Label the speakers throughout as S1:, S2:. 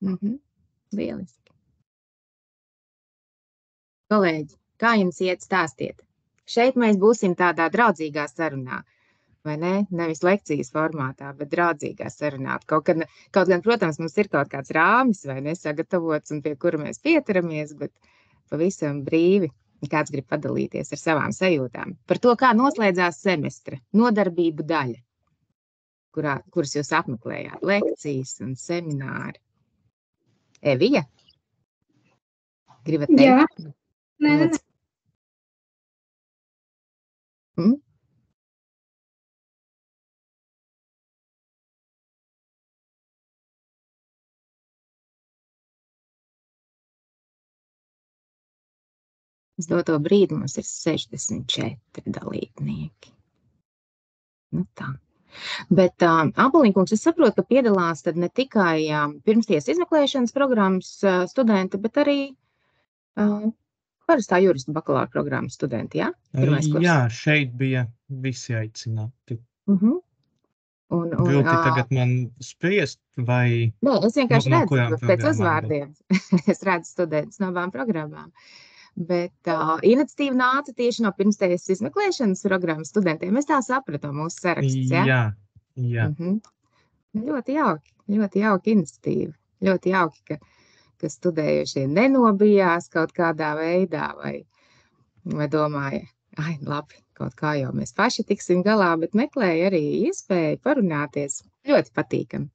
S1: Lieliski. Kolēģi, kā jums iet, stāstiet? Šeit mēs būsim tādā draudzīgā sarunā, vai ne? Nevis lekcijas formātā, bet draudzīgā sarunā. Kaut gan, protams, mums ir kaut kāds rāmis, vai ne, sagatavots un pie kura mēs pieturamies, bet pavisam brīvi kāds grib padalīties ar savām sajūtām. Par to, kā noslēdzās semestra nodarbību daļa, kuras jūs apmeklējāt, lekcijas un semināri. Evija? Gribat teikt?
S2: Jā. Nē.
S1: Uz doto brīdi mums ir 64 dalībnieki. Nu tā. Bet Aboliņkungs, es saprotu, ka piedalās tad ne tikai pirmstiesas izmeklēšanas programmas studenti, bet arī parastā jurista bakalaura programmas studenti, jā?
S3: Jā, šeit bija visi aicināti. Vilti tagad man spriest, vai...
S1: Nē, es vienkārši redzu pēc uzvārdiem. Es redzu studentus no abām programmām. Bet iniciatīva nāca tieši no pirmstiesas izmeklēšanas programmas studentiem. Es tā sapratu mūsu saraksts, jā?
S3: Jā.
S1: Ļoti jauki iniciatīva. Ļoti jauki, ka studējušie nenobijās kaut kādā veidā vai domāja, labi, kaut kā jau mēs paši tiksim galā, bet meklēja arī iespēju parunāties. Ļoti patīkami.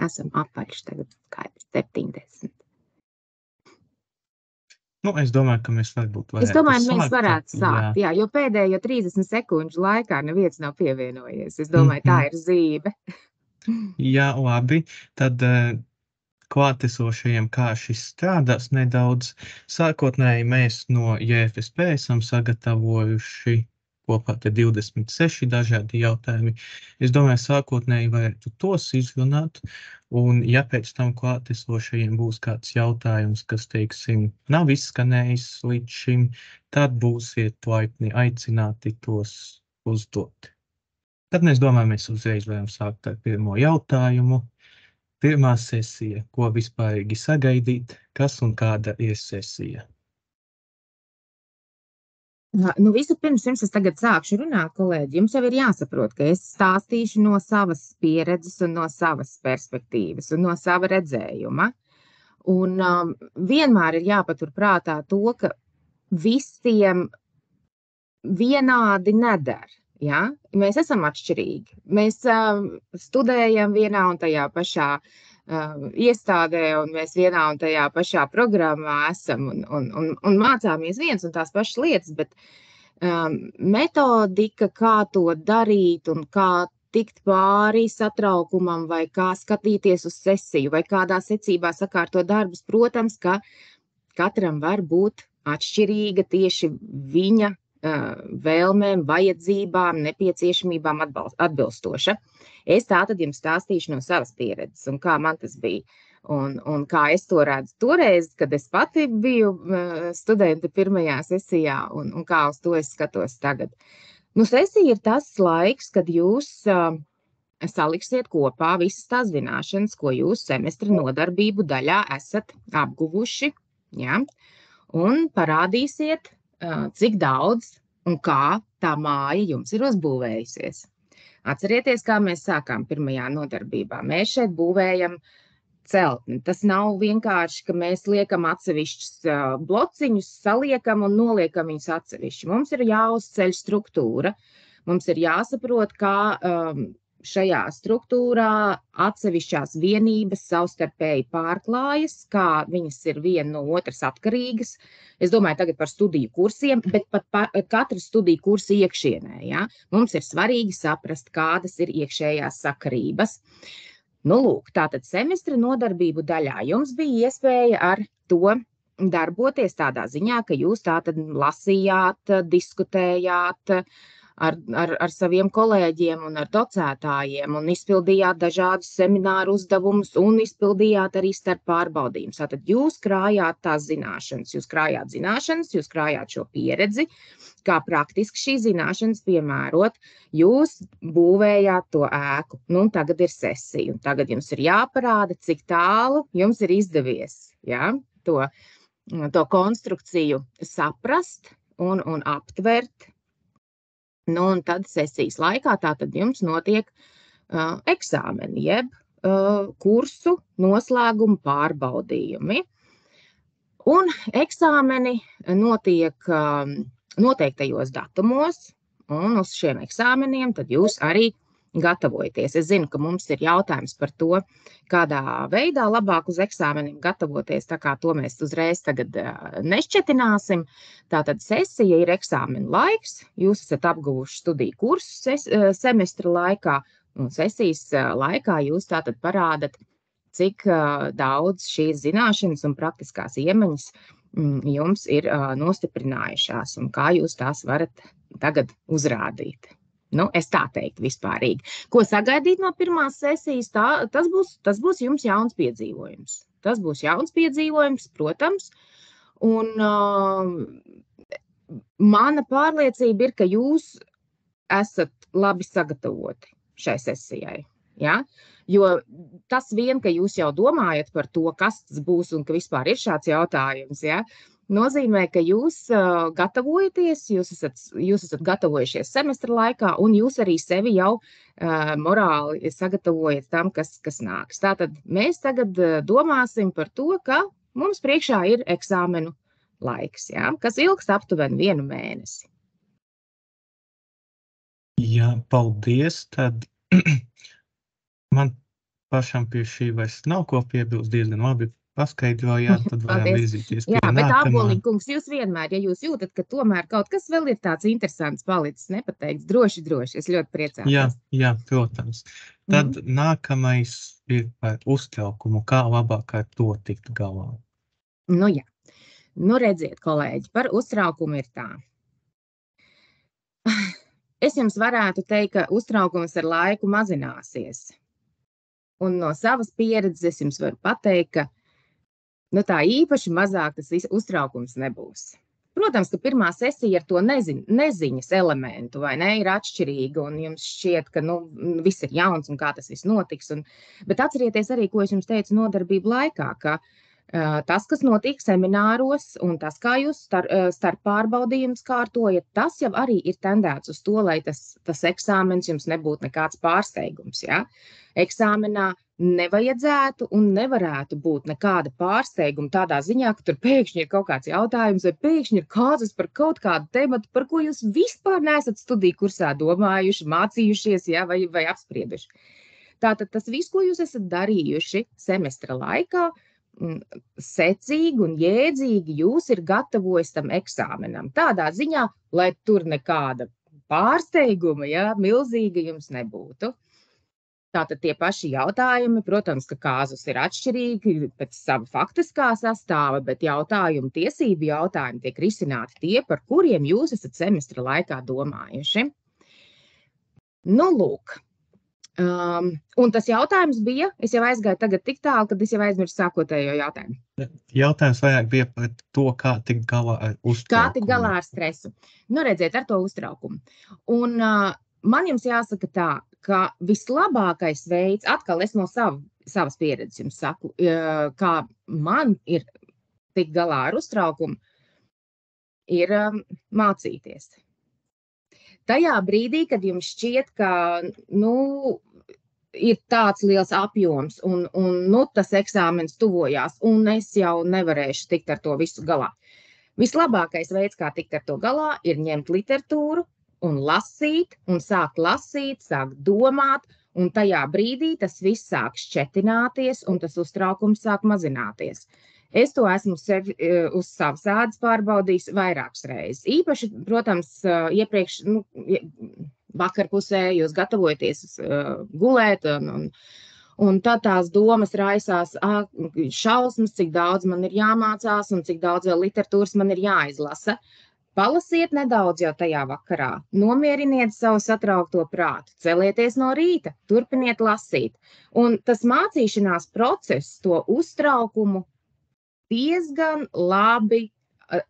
S1: Esam apaļš tagad, skaidrs, 70.
S3: Es domāju, ka mēs varētu
S1: sākt. Es domāju, mēs varētu sākt, jā, jo pēdējo 30 sekundžu laikā neviens nav pievienojies. Es domāju, tā ir zīme.
S3: Jā, labi. Tad klātesošajiem, kā šis strādās nedaudz. Sākotnēji mēs no JFSP esam sagatavojuši kopā 26 dažādi jautājumi. Es domāju, sākotnēji varētu tos izrunāt, un ja pēc tam klātesošajiem būs kāds jautājums, kas, teiksim, nav izskanējis līdz šim, tad būsiet laipni aicināti tos uzdot. Tad es domāju, mēs uzreiz varam sākt ar pirmo jautājumu. Pirmā sesija, ko vispārīgi sagaidīt, kas un kāda ir sesija?
S1: Vispirms es tagad sākšu runāt, kolēģi. Jums jau ir jāsaprot, ka es stāstīšu no savas pieredzes un no savas perspektīvas un no sava redzējuma. Un vienmēr ir jāpatur prātā to, ka visiem vienādi nedara. Ja? Mēs esam atšķirīgi. Mēs studējam vienā un tajā pašā iestādē, un mēs vienā un tajā pašā programmā esam un mācāmies viens un tās pašas lietas, bet metodika, kā to darīt un kā tikt pāri satraukumam vai kā skatīties uz sesiju vai kādā secībā sakārtot darbus, protams, ka katram var būt atšķirīga tieši viņa vēlmēm, vajadzībām, nepieciešamībām atbilstoša. Es tātad jums stāstīšu no savas pieredzes un kā man tas bija un kā es to redzu toreiz, kad es pati biju studenta pirmajā sesijā un kā uz to es skatos tagad. Sesija ir tas laiks, kad jūs saliksiet kopā visas tās zināšanas, ko jūs semestra nodarbību daļā esat apguvuši, ja? Un parādīsiet, cik daudz un kā tā māja jums ir uzbūvējusies. Atcerieties, kā mēs sākām pirmajā nodarbībā. Mēs šeit būvējam celtni. Tas nav vienkārši, ka mēs liekam atsevišķus blociņus, saliekam un noliekam viņus atsevišķi. Mums ir jāuzceļ struktūra. Mums ir jāsaprot, kā šajā struktūrā atsevišķās vienības savstarpēji pārklājas, kā viņas ir viena no otras atkarīgas. Es domāju tagad par studiju kursiem, bet pat katra studiju kursa iekšienē. Ja? Mums ir svarīgi saprast, kādas ir iekšējās sakarības. Nu, lūk, tātad semestra nodarbību daļā jums bija iespēja ar to darboties tādā ziņā, ka jūs tātad lasījāt, diskutējāt ar saviem kolēģiem un ar docētājiem un izpildījāt dažādus semināru uzdevumus un izpildījāt arī starp pārbaudījumus. Tātad jūs krājāt tās zināšanas, jūs krājāt šo pieredzi, kā praktiski šīs zināšanas piemērot, jūs būvējāt to ēku, nu, un tagad ir sesija, un tagad jums ir jāparāda, cik tālu jums ir izdevies, ja, to konstrukciju saprast un aptvert, nu, un tad sesijas laikā tātad jums notiek eksāmeni, jeb kursu noslēguma pārbaudījumi, un eksāmeni notiek noteiktajos datumos, un uz šiem eksāmeniem tad jūs arī gatavojaties. Es zinu, ka mums ir jautājums par to, kādā veidā labāk uz eksāmeniem gatavoties, tā kā to mēs uzreiz tagad nešķetināsim. Tātad sesija ir eksāmena laiks, jūs esat apguvuši studiju kursu semestra laikā, un sesijas laikā jūs tātad parādat, cik daudz šīs zināšanas un praktiskās iemaņas jums ir nostiprinājušās un kā jūs tās varat tagad uzrādīt. Nu, es tā teiktu vispārīgi. Ko sagaidīt no pirmās sesijas, tas būs jums jauns piedzīvojums. Tas būs jauns piedzīvojums, protams, un mana pārliecība ir, ka jūs esat labi sagatavoti šai sesijai, ja? Jo tas vien, ka jūs jau domājat par to, kas tas būs un ka vispār ir šāds jautājums, ja, nozīmē, ka jūs gatavojaties, jūs esat gatavojušies semestra laikā un jūs arī sevi jau morāli sagatavojat tam, kas nāks. Tātad mēs tagad domāsim par to, ka mums priekšā ir eksāmenu laiks, ja, kas ilgs aptuveni 1 mēnesi.
S3: Jā, paldies. Tad man pašam pie šī vairs nav ko piebilst, diezgan labi paskaidrojāt, tad varam virzīties pie nākamā.
S1: Bet Āboliņ kungs, jūs vienmēr, ja jūs jūtat, ka tomēr kaut kas vēl ir tāds interesants palicis, nepateikts, droši, es ļoti priecājos.
S3: Jā, protams. Tad nākamais ir par uztraukumu, kā labāk ar to tikt galā.
S1: Nu jā, nu redziet, kolēģi, par uztraukumu ir tā. Es jums varētu teikt, ka uztraukums ar laiku mazināsies. Un no savas pieredzes es jums varu pateikt, ka nu, tā īpaši mazāk tas uztraukums nebūs. Protams, ka pirmā sesija ar to neziņas elementu, vai ne, ir atšķirīga, un jums šķiet, ka viss ir jauns un kā tas viss notiks. Bet atcerieties arī, ko es jums teicu nodarbību laikā, ka tas, kas notiek semināros un tas, kā jūs starp pārbaudījumus kārtojat, tas jau arī ir tendēts uz to, lai tas eksāmens jums nebūtu nekāds pārsteigums. Ja? Eksāmenā nevajadzētu un nevarētu būt nekāda pārsteiguma tādā ziņā, ka tur pēkšņi ir kaut kāds jautājums vai pēkšņi ir kāzas par kaut kādu tematu, par ko jūs vispār neesat studiju kursā domājuši, mācījušies, ja, vai apsprieduši. Tātad tas viss, ko jūs esat darījuši semestra laikā, secīgi un jēdzīgi jūs ir gatavojis tam eksāmenam. Tādā ziņā, lai tur nekāda pārsteiguma, ja, milzīga jums nebūtu. Tātad tie paši jautājumi, protams, ka kāzus ir atšķirīgi pēc sava faktiskā sastāva, bet tiesību jautājumi tiek risināti tie, par kuriem jūs esat semestra laikā domājuši. Nu, lūk. Un tas jautājums bija, es jau aizgāju tagad tik tālu, kad es jau aizmirsu sākotējo jautājumu.
S3: Jautājums vairāk bija par to, kā tikt galā ar uztraukumu.
S1: Kā tikt galā ar stresu. Nu, redziet, ar to uztraukumu. Un man jums jāsaka tā, ka vislabākais veids, atkal es no savas pieredzes jums saku, kā man ir tikt galā ar uztraukumu, ir mācīties. Tajā brīdī, kad jums šķiet, ka, ir tāds liels apjoms un tas eksāmens tuvojās, un es jau nevarēšu tikt ar to visu galā. Vislabākais veids, kā tikt ar to galā, ir ņemt literatūru un lasīt, un sākt domāt, un tajā brīdī tas viss sāk šķetināties, un tas uztraukums sāk mazināties. Es to esmu sevi uz savas ādas pārbaudījis vairākas reizes. Īpaši, protams, iepriekš, vakarpusē jūs gatavojaties gulēt Un tad tās domas raisās, šausmas, cik daudz man ir jāmācās un cik daudz vēl literatūras man ir jāizlasa. Palasiet nedaudz jau tajā vakarā, nomieriniet savu satraukto prātu, celieties no rīta, turpiniet lasīt. Un tas mācīšanās process, to uztraukumu diezgan labi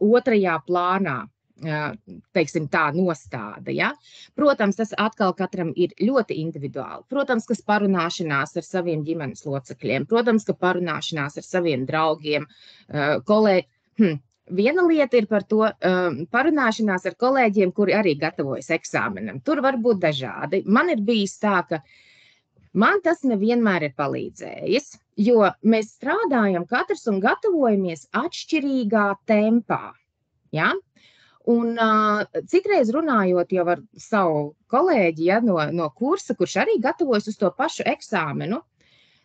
S1: otrajā plānā, teiksim tā, nostāda. Ja? Protams, tas atkal katram ir ļoti individuāli. Protams, ka parunāšanās ar saviem ģimenes locekļiem, protams, ka parunāšanās ar saviem draugiem, kolēģiem. Viena lieta ir par to parunāšanās ar kolēģiem, kuri arī gatavojas eksāmenam. Tur var būt dažādi. Man ir bijis tā, ka man tas nevienmēr ir palīdzējis, jo mēs strādājam katrs un gatavojamies atšķirīgā tempā. Ja? Un citreiz runājot jau ar savu kolēģi, ja, no kursa, kurš arī gatavojas uz to pašu eksāmenu,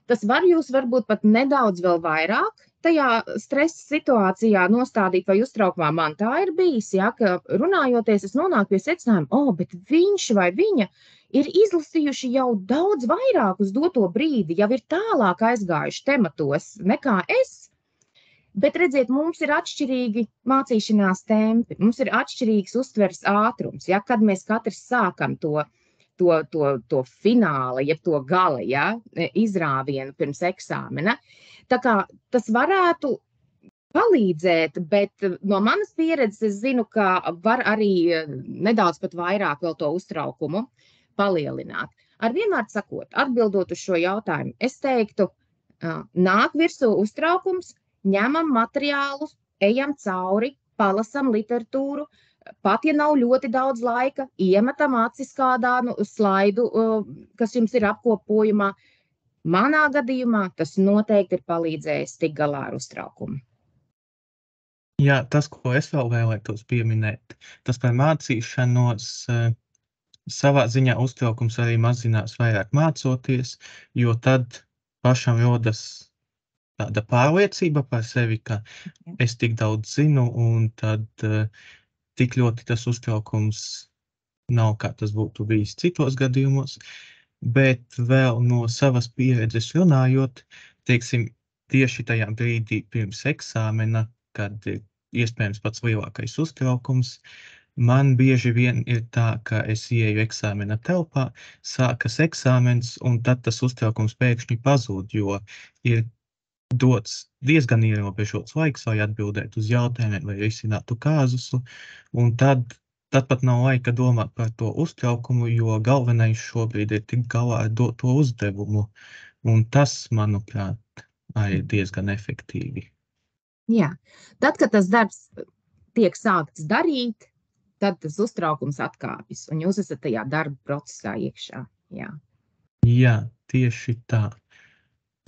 S1: tas var jūs varbūt pat nedaudz vēl vairāk tajā stresa situācijā nostādīt vai uztraukumā. Man tā ir bijis, ja, ka runājoties es nonāku pie secinājuma, bet viņš vai viņa ir izlasījuši jau daudz vairāk uz doto brīdi, jau ir tālāk aizgājuši tematos nekā es. Bet redziet, mums ir atšķirīgi mācīšanās tempi, mums ir atšķirīgs uztveres ātrums, ja, kad mēs katrs sākam to fināla, jeb to gala, ja, izrāvienu pirms eksāmena. Tā kā tas varētu palīdzēt, bet no manas pieredzes es zinu, ka var arī nedaudz pat vairāk vēl to uztraukumu palielināt. Ar vienvārdu sakot, atbildot uz šo jautājumu, es teiktu, nāk virsū uztraukums, ņemam materiālus, ejam cauri, palasam literatūru, pat ja nav ļoti daudz laika, iemetam acis kādā slaidu, kas jums ir apkopojumā. Manā gadījumā tas noteikti ir palīdzējis tik galā ar uztraukumu.
S3: Jā, tas, ko es vēl vēlētos pieminēt, tas par mācīšanos savā ziņā uztraukums arī mazinās vairāk mācoties, jo tad pašam rodas tāda pārliecība par sevi, ka es tik daudz zinu, un tad tik ļoti tas uztraukums nav, kā tas būtu bijis citos gadījumos, bet vēl no savas pieredzes runājot, teiksim, tieši tajā brīdī pirms eksāmena, kad ir iespējams pats lielākais uztraukums, man bieži vien ir tā, ka es ieju eksāmena telpā, sākas eksāmens, un tad tas uztraukums pēkšņi pazūd, jo ir dots diezgan ierobežots laiks, lai atbildētu uz jautājumiem, vai risinātu kāzusu, un tad pat nav laika domāt par to uztraukumu, jo galvenais šobrīd ir tikt galā ar doto uzdevumu, un tas, manuprāt, arī ir diezgan efektīvi.
S1: Jā, tad, kad tas darbs tiek sākts darīt, tad tas uztraukums atkāpjas, un jūs esat tajā darba procesā iekšā.
S3: Jā, tieši tā.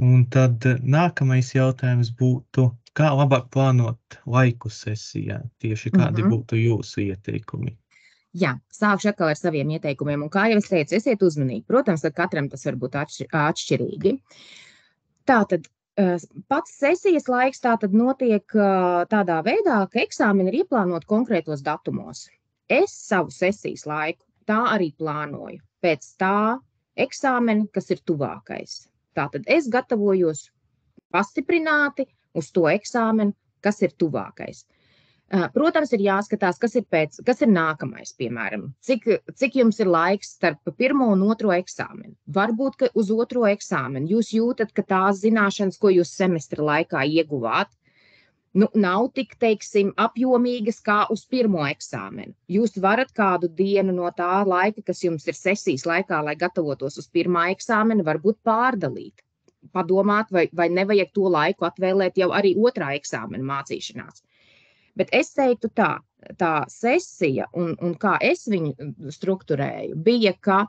S3: Un tad nākamais jautājums būtu, kā labāk plānot laiku sesijā? Tieši kādi būtu jūsu ieteikumi?
S1: Jā, sākšu atkal ar saviem ieteikumiem, un kā jau es teicu, esiet uzmanīgi. Protams, ka katram tas var būt atšķirīgi. Tātad, pats sesijas laiks tātad notiek tādā veidā, ka eksāmeni ir ieplānot konkrētos datumos. Es savu sesijas laiku tā arī plānoju pēc tā eksāmena, kas ir tuvākais. Tātad es gatavojos pastiprināti uz to eksāmenu, kas ir tuvākais. Protams, ir jāskatās, kas ir nākamais, piemēram, cik jums ir laiks starp pirmo un otro eksāmenu. Varbūt, ka uz otro eksāmenu jūs jūtat, ka tās zināšanas, ko jūs semestra laikā ieguvāt, nav tik, teiksim, apjomīgas kā uz pirmo eksāmenu. Jūs varat kādu dienu no tā laika, kas jums ir sesijas laikā, lai gatavotos uz pirmā eksāmena, varbūt pārdalīt. Padomāt, vai nevajag to laiku atvēlēt jau arī otrā eksāmena mācīšanās. Bet es teiktu tā sesija un kā es viņu strukturēju, bija, ka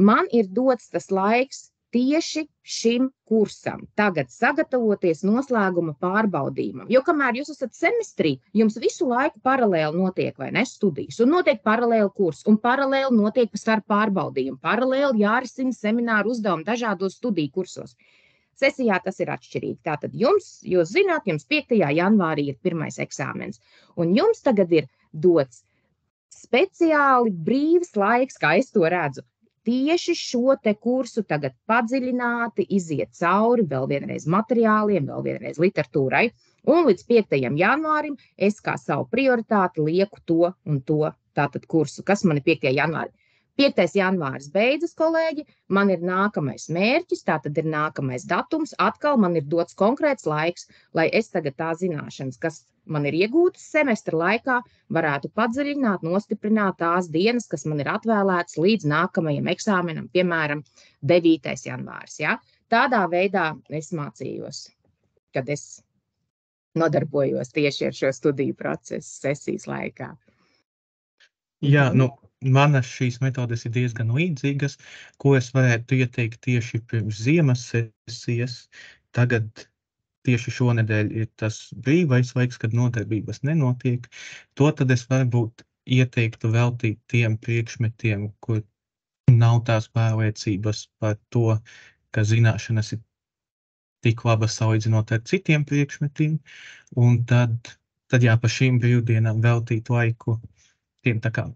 S1: man ir dots tas laiks tieši šim kursam, tagad sagatavoties noslēguma pārbaudījumam. Jo kamēr jūs esat semestrī, jums visu laiku paralēli notiek, vai ne, studijas, un notiek paralēli kurs, un paralēli notiek starp pārbaudījumu, paralēli jārisina semināru uzdevumi dažādos studiju kursos. Sesijā tas ir atšķirīgi. Tātad jūs zināt, jums 5. janvārī ir pirmais eksāmens, un jums tagad ir dots speciāli brīvs laiks, kā es to redzu, tieši šo te kursu tagad padziļināti iziet cauri vēl vienreiz materiāliem, vēl vienreiz literatūrai. Un līdz 5. janvārim es kā savu prioritāti lieku to un to tātad kursu. Kas man ir 5. janvāri? 5. janvāris beidzas, kolēģi, man ir nākamais mērķis, tātad ir nākamais datums, atkal man ir dots konkrēts laiks, lai es tagad tā zināšanas, kas man ir iegūtas semestra laikā, varētu padziļināt, nostiprināt tās dienas, kas man ir atvēlētas līdz nākamajam eksāmenam, piemēram, 9. janvāris. Ja? Tādā veidā es mācījos, kad es nodarbojos tieši ar šo studiju procesu sesijas laikā.
S3: Jā, manas šīs metodes ir diezgan līdzīgas, ko es varētu ieteikt tieši pirms ziemas sesijas. Tagad tieši šonedēļ ir tas brīvais laiks, kad nodarbības nenotiek. To tad es varbūt ieteiktu veltīt tiem priekšmetiem, kur nav tās pārliecības par to, ka zināšanas ir tik labas salīdzinot ar citiem priekšmetiem. Un tad jā, pa šīm brīvdienām veltīt laiku tiem tā kā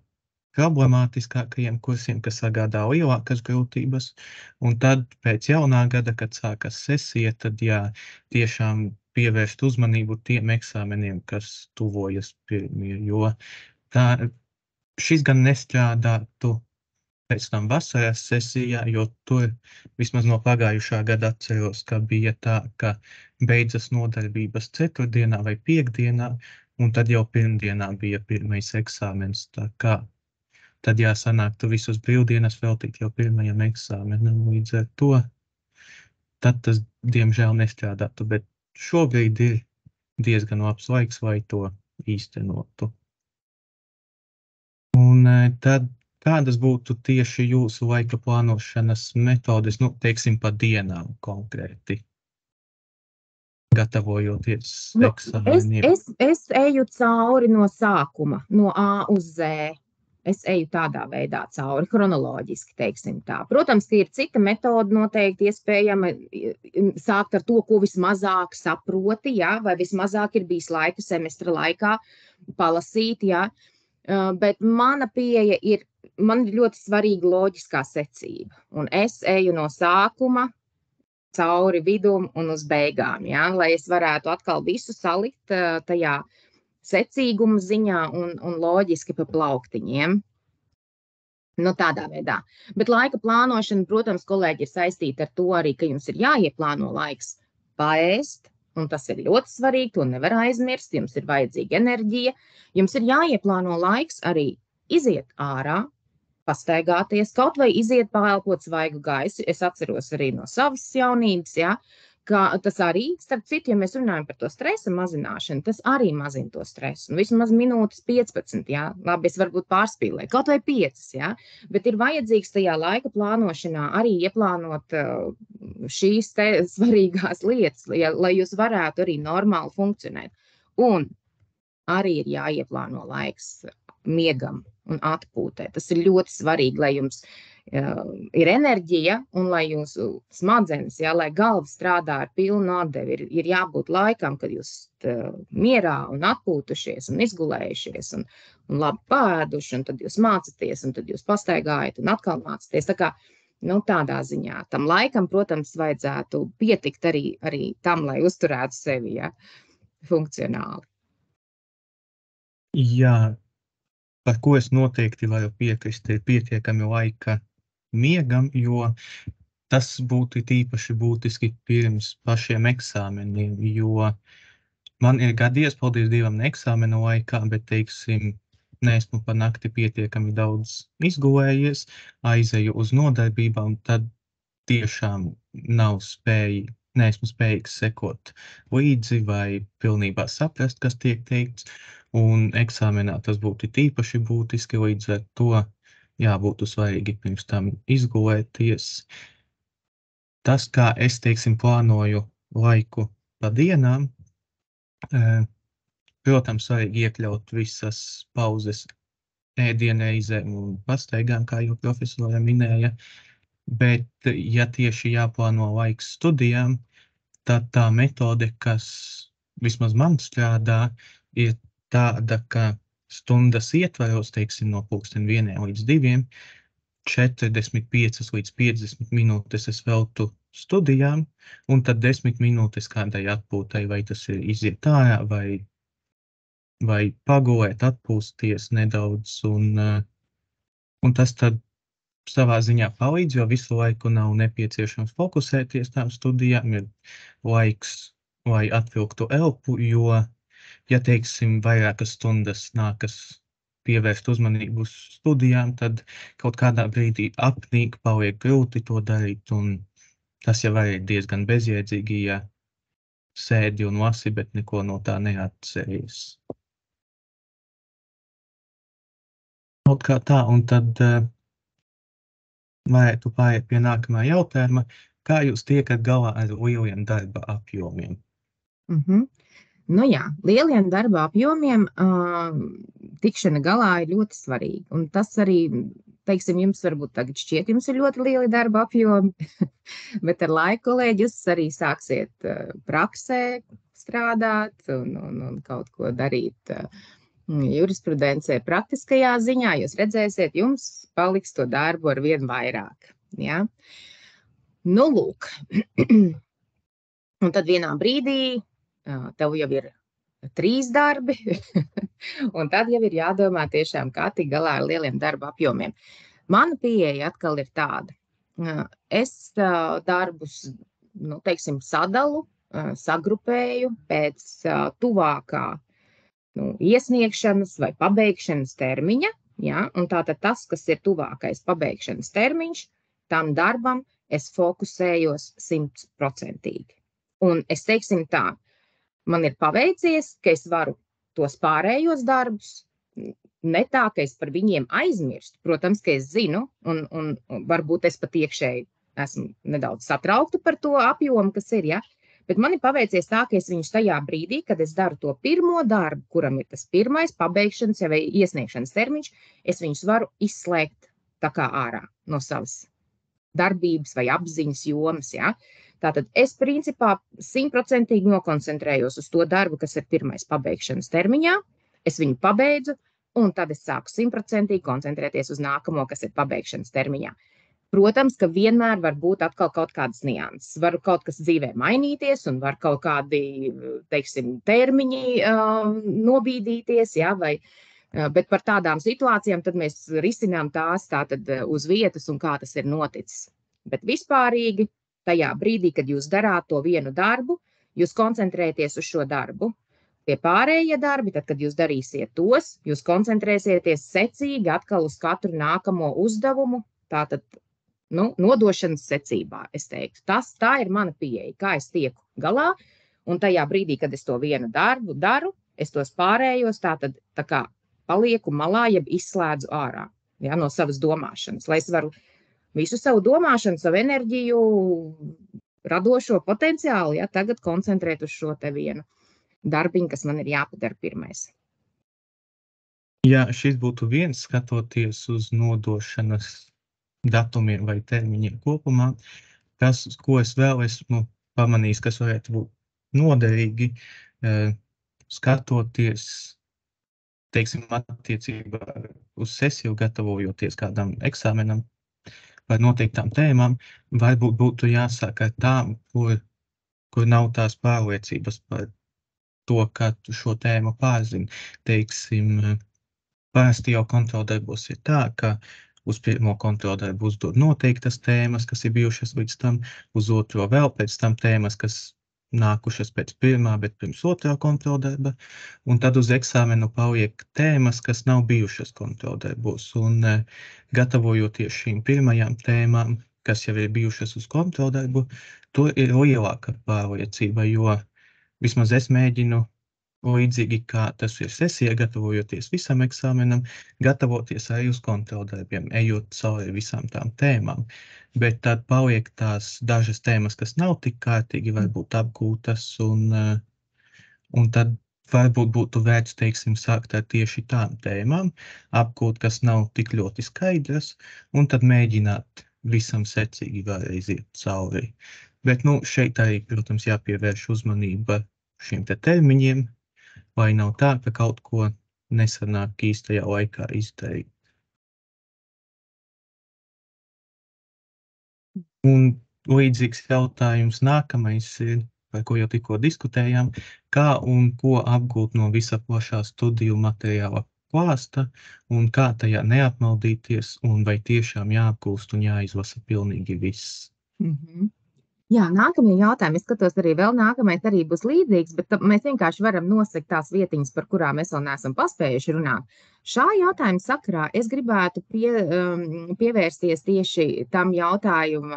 S3: problemātiskākajiem kursiem, kas sagādā lielākas grūtības, un tad pēc jaunā gada, kad sākas sesija, tad jā, tiešām pievērst uzmanību tiem eksāmeniem, kas tuvojas pirmie, jo šis gan nestrādātu pēc tam vasaras sesijā, jo tur vismaz no pagājušā gada atceros, ka bija tā, ka beidzas nodarbības ceturtdienā vai piekdienā, un tad jau pirmdienā bija pirmais eksāmens, tā kā tad jāsanāktu visus brīvdienas veltīt jau pirmajam eksāmenam, līdz ar to tad tas, diemžēl, nestrādātu, bet šobrīd ir diezgan labs laiks, lai to īstenotu. Un tad kādas būtu tieši jūsu laika plānošanas metodes, teiksim, pa dienām konkrēti, gatavojoties eksāmeniem?
S1: Es eju cauri no sākuma, no A uz Z. Es eju tādā veidā cauri, kronoloģiski, teiksim tā. Protams, ka ir cita metode noteikti iespējama sākt ar to, ko vismazāk saproti, ja? Vai vismazāk ir bijis laika semestra laikā palasīt, ja? Bet mana pieeja ir, man ir ļoti svarīga loģiskā secība. Un es eju no sākuma cauri vidum un uz beigām, ja? Lai es varētu atkal visu salikt tajā secīguma ziņā un loģiski pa plauktiņiem. Tādā veidā. Bet laika plānošana, protams, kolēģi, ir saistīta ar to arī, ka jums ir jāieplāno laiks paēst, un tas ir ļoti svarīgi, to nevar aizmirst, jums ir vajadzīga enerģija, jums ir jāieplāno laiks arī iziet ārā, pastaigāties, kaut vai iziet paelpot svaigu gaisu. Es atceros arī no savas jaunības, ja? Ka tas arī, starp citu, ja mēs runājam par to stresa mazināšanu, tas arī mazina to stresu. Vismaz minūtes 15, jā, labi, es varbūt pārspīlēju, kaut vai 5, jā, bet ir vajadzīgs tajā laika plānošanā arī ieplānot šīs te svarīgās lietas, lai jūs varētu arī normāli funkcionēt. Un arī ir jāieplāno laiks miegam un atpūtē. Tas ir ļoti svarīgi, lai jums ir enerģija un lai jūsu smadzenes, ja, lai galva strādā ar pilnu atdevi, ir jābūt laikam, kad jūs mierā un atpūtušies un izgulējušies un labi pāēduši, un tad jūs mācaties, un tad jūs pastaigājat un atkal mācaties. Tā kā, tādā ziņā. Tam laikam, protams, vajadzētu pietikt arī tam, lai uzturētu sevi, ja, funkcionāli.
S3: Jā, par ko es noteikti varu piekrist, ir pietiekami laika miegam, jo tas būtu īpaši būtiski pirms pašiem eksāmeniem, jo man ir gadījies, paldies Dievam, ne eksāmenu laikā, bet, teiksim, neesmu pa nakti pietiekami daudz izgulējies, aizeju uz nodarbībām, tad tiešām neesmu spējīgs sekot līdzi vai pilnībā saprast, kas tiek teikts, un eksāmenā tas būtu īpaši būtiski, līdz ar to būtu svarīgi pirms tam izgulēties. Tas, kā es, teiksim, plānoju laiku pa dienām, protams, svarīgi iekļaut visas pauzes ēdienreizēm un pastaigām, kā jau profesora minēja, bet, ja tieši jāplāno laiks studijām, tad tā metode, kas vismaz man strādā, ir tāda, ka stundas ietvaros, teiksim, no 1 līdz 2, 45 līdz 50 minūtes es veltu studijām, un tad 10 minūtes kādai atpūtai, vai tas ir iziet ārā, vai pagulēt, atpūsties nedaudz, un tas tad savā ziņā palīdz, jo visu laiku nav nepieciešams fokusēties tām studijām, ir laiks, lai atvilktu elpu, jo, ja, teiksim, vairākas stundas nākas pievērst uzmanību uz studijām, tad kaut kādā brīdī apnīk, paliek grūti to darīt, un tas jau arī ir diezgan bezjēdzīgi, ja sēdi un lasi, bet neko no tā neatceries. Kaut kā tā, un tad varētu pāriet pie nākamā jautājuma. Kā jūs tiekat galā ar lieliem darba apjomiem?
S1: Nu jā, lieliem darba apjomiem tikšana galā ir ļoti svarīga. Un tas arī, teiksim, jums varbūt tagad šķiet, jums ir ļoti lieli darba apjomi, bet ar laiku, kolēģi, jūs arī sāksiet praksē strādāt un kaut ko darīt jurisprudencē praktiskajā ziņā. Jūs redzēsiet, jums paliks to darbu ar vien vairāk. Ja? Nu, lūk. Un tad vienā brīdī tev jau ir 3 darbi, un tad jau ir jādomā tiešām, kā tikt galā ar lieliem darba apjomiem. Mana pieeja atkal ir tāda. Es darbus, teiksim, sadalu, sagrupēju pēc tuvākā iesniegšanas vai pabeigšanas termiņa. Ja? Un tātad tas, kas ir tuvākais pabeigšanas termiņš, tam darbam es fokusējos 100%. Un es teiksim tā, man ir paveicies, ka es varu tos pārējos darbus, ne tā, ka es par viņiem aizmirstu. Protams, ka es zinu, un varbūt es pat iekšēji esmu nedaudz satraukta par to apjomu, kas ir, ja? Bet man ir paveicies tā, ka es viņus tajā brīdī, kad es daru to pirmo darbu, kuram ir tas pirmais pabeigšanas vai iesniegšanas termiņš, es viņus varu izslēgt tā kā ārā no savas darbības vai apziņas jomas, ja? Tātad es principā 100% nokoncentrējos uz to darbu, kas ir pirmais pabeigšanas termiņā, es viņu pabeidzu, un tad es sāku 100% koncentrēties uz nākamo, kas ir pabeigšanas termiņā. Protams, ka vienmēr var būt atkal kaut kādas nianses. Var kaut kas dzīvē mainīties, un var kaut kādi, teiksim, termiņi nobīdīties, ja, bet par tādām situācijām tad mēs risinām tās tātad uz vietas un kā tas ir noticis. Bet vispārīgi, tajā brīdī, kad jūs darāt to vienu darbu, jūs koncentrēties uz šo darbu. Tie pārējie darbi, tad, kad jūs darīsiet tos, jūs koncentrēsieties secīgi atkal uz katru nākamo uzdevumu, tātad nodošanas secībā, es teiktu. Tā ir mana pieeja, kā es tieku galā, un tajā brīdī, kad es to vienu darbu daru, es tos pārējos tātad tā kā palieku malā, jeb izslēdzu ārā, ja, no savas domāšanas, lai es varu visu savu domāšanu, savu enerģiju, radošo potenciālu, ja, tagad koncentrēt uz šo te vienu darbiņu, kas man ir jāpadara pirmais.
S3: Jā, šis būtu viens, skatoties uz nodošanas datumiem vai termiņiem kopumā, ko es vēl esmu pamanījis, kas varētu būt noderīgi, skatoties, teiksim, attiecībā uz sesiju, gatavojoties kādam eksāmenam vai noteiktām tēmām, varbūt būtu jāsāk ar tām, kur nav tās pārliecības par to, kā tu šo tēmu pārzini. Teiksim, parasti jau kontroldarbos ir tā, ka uz pirmo kontroldarbu uzdod noteiktas tēmas, kas ir bijušas līdz tam, uz otro vēl pēc tam tēmas, kas nākušas pēc pirmā, bet pirms otrā kontroldarba, un tad uz eksāmenu paliek tēmas, kas nav bijušas kontroldarbos, un gatavojoties šīm pirmajām tēmām, kas jau ir bijušas uz kontroldarbu, to ir lielāka pārliecība, jo vismaz es mēģinu līdzīgi kā tas ir sesija, gatavojoties visam eksāmenam, gatavoties arī uz kontroldarbiem, ejot cauri visām tām tēmām. Bet tad paliek tās dažas tēmas, kas nav tik kārtīgi, varbūt apgūtas, un tad varbūt būtu vērts, teiksim, sākt ar tieši tām tēmām, apgūt, kas nav tik ļoti skaidras, un tad mēģināt visam secīgi vēlreiz iet cauri. Bet, šeit arī, protams, jāpievērš uzmanība šiem te termiņiem, lai nav tā, ka kaut ko nesanāk īstajā laikā izdarīt. Un līdzīgs jautājums nākamais ir, par ko jau tikko diskutējām, kā un ko apgūt no visaplašā studiju materiāla klāsta un kā tajā neapmaldīties un vai tiešām jāapgūst un jāizlasa pilnīgi viss.
S1: Jā, nākamie jautājumi. Es skatos arī vēl nākamais arī būs līdzīgs, bet mēs vienkārši varam nosakt tās vietiņas, par kurām mēs vēl neesam paspējuši runāt. Šā jautājuma sakarā es gribētu pievērsties tieši tam jautājumu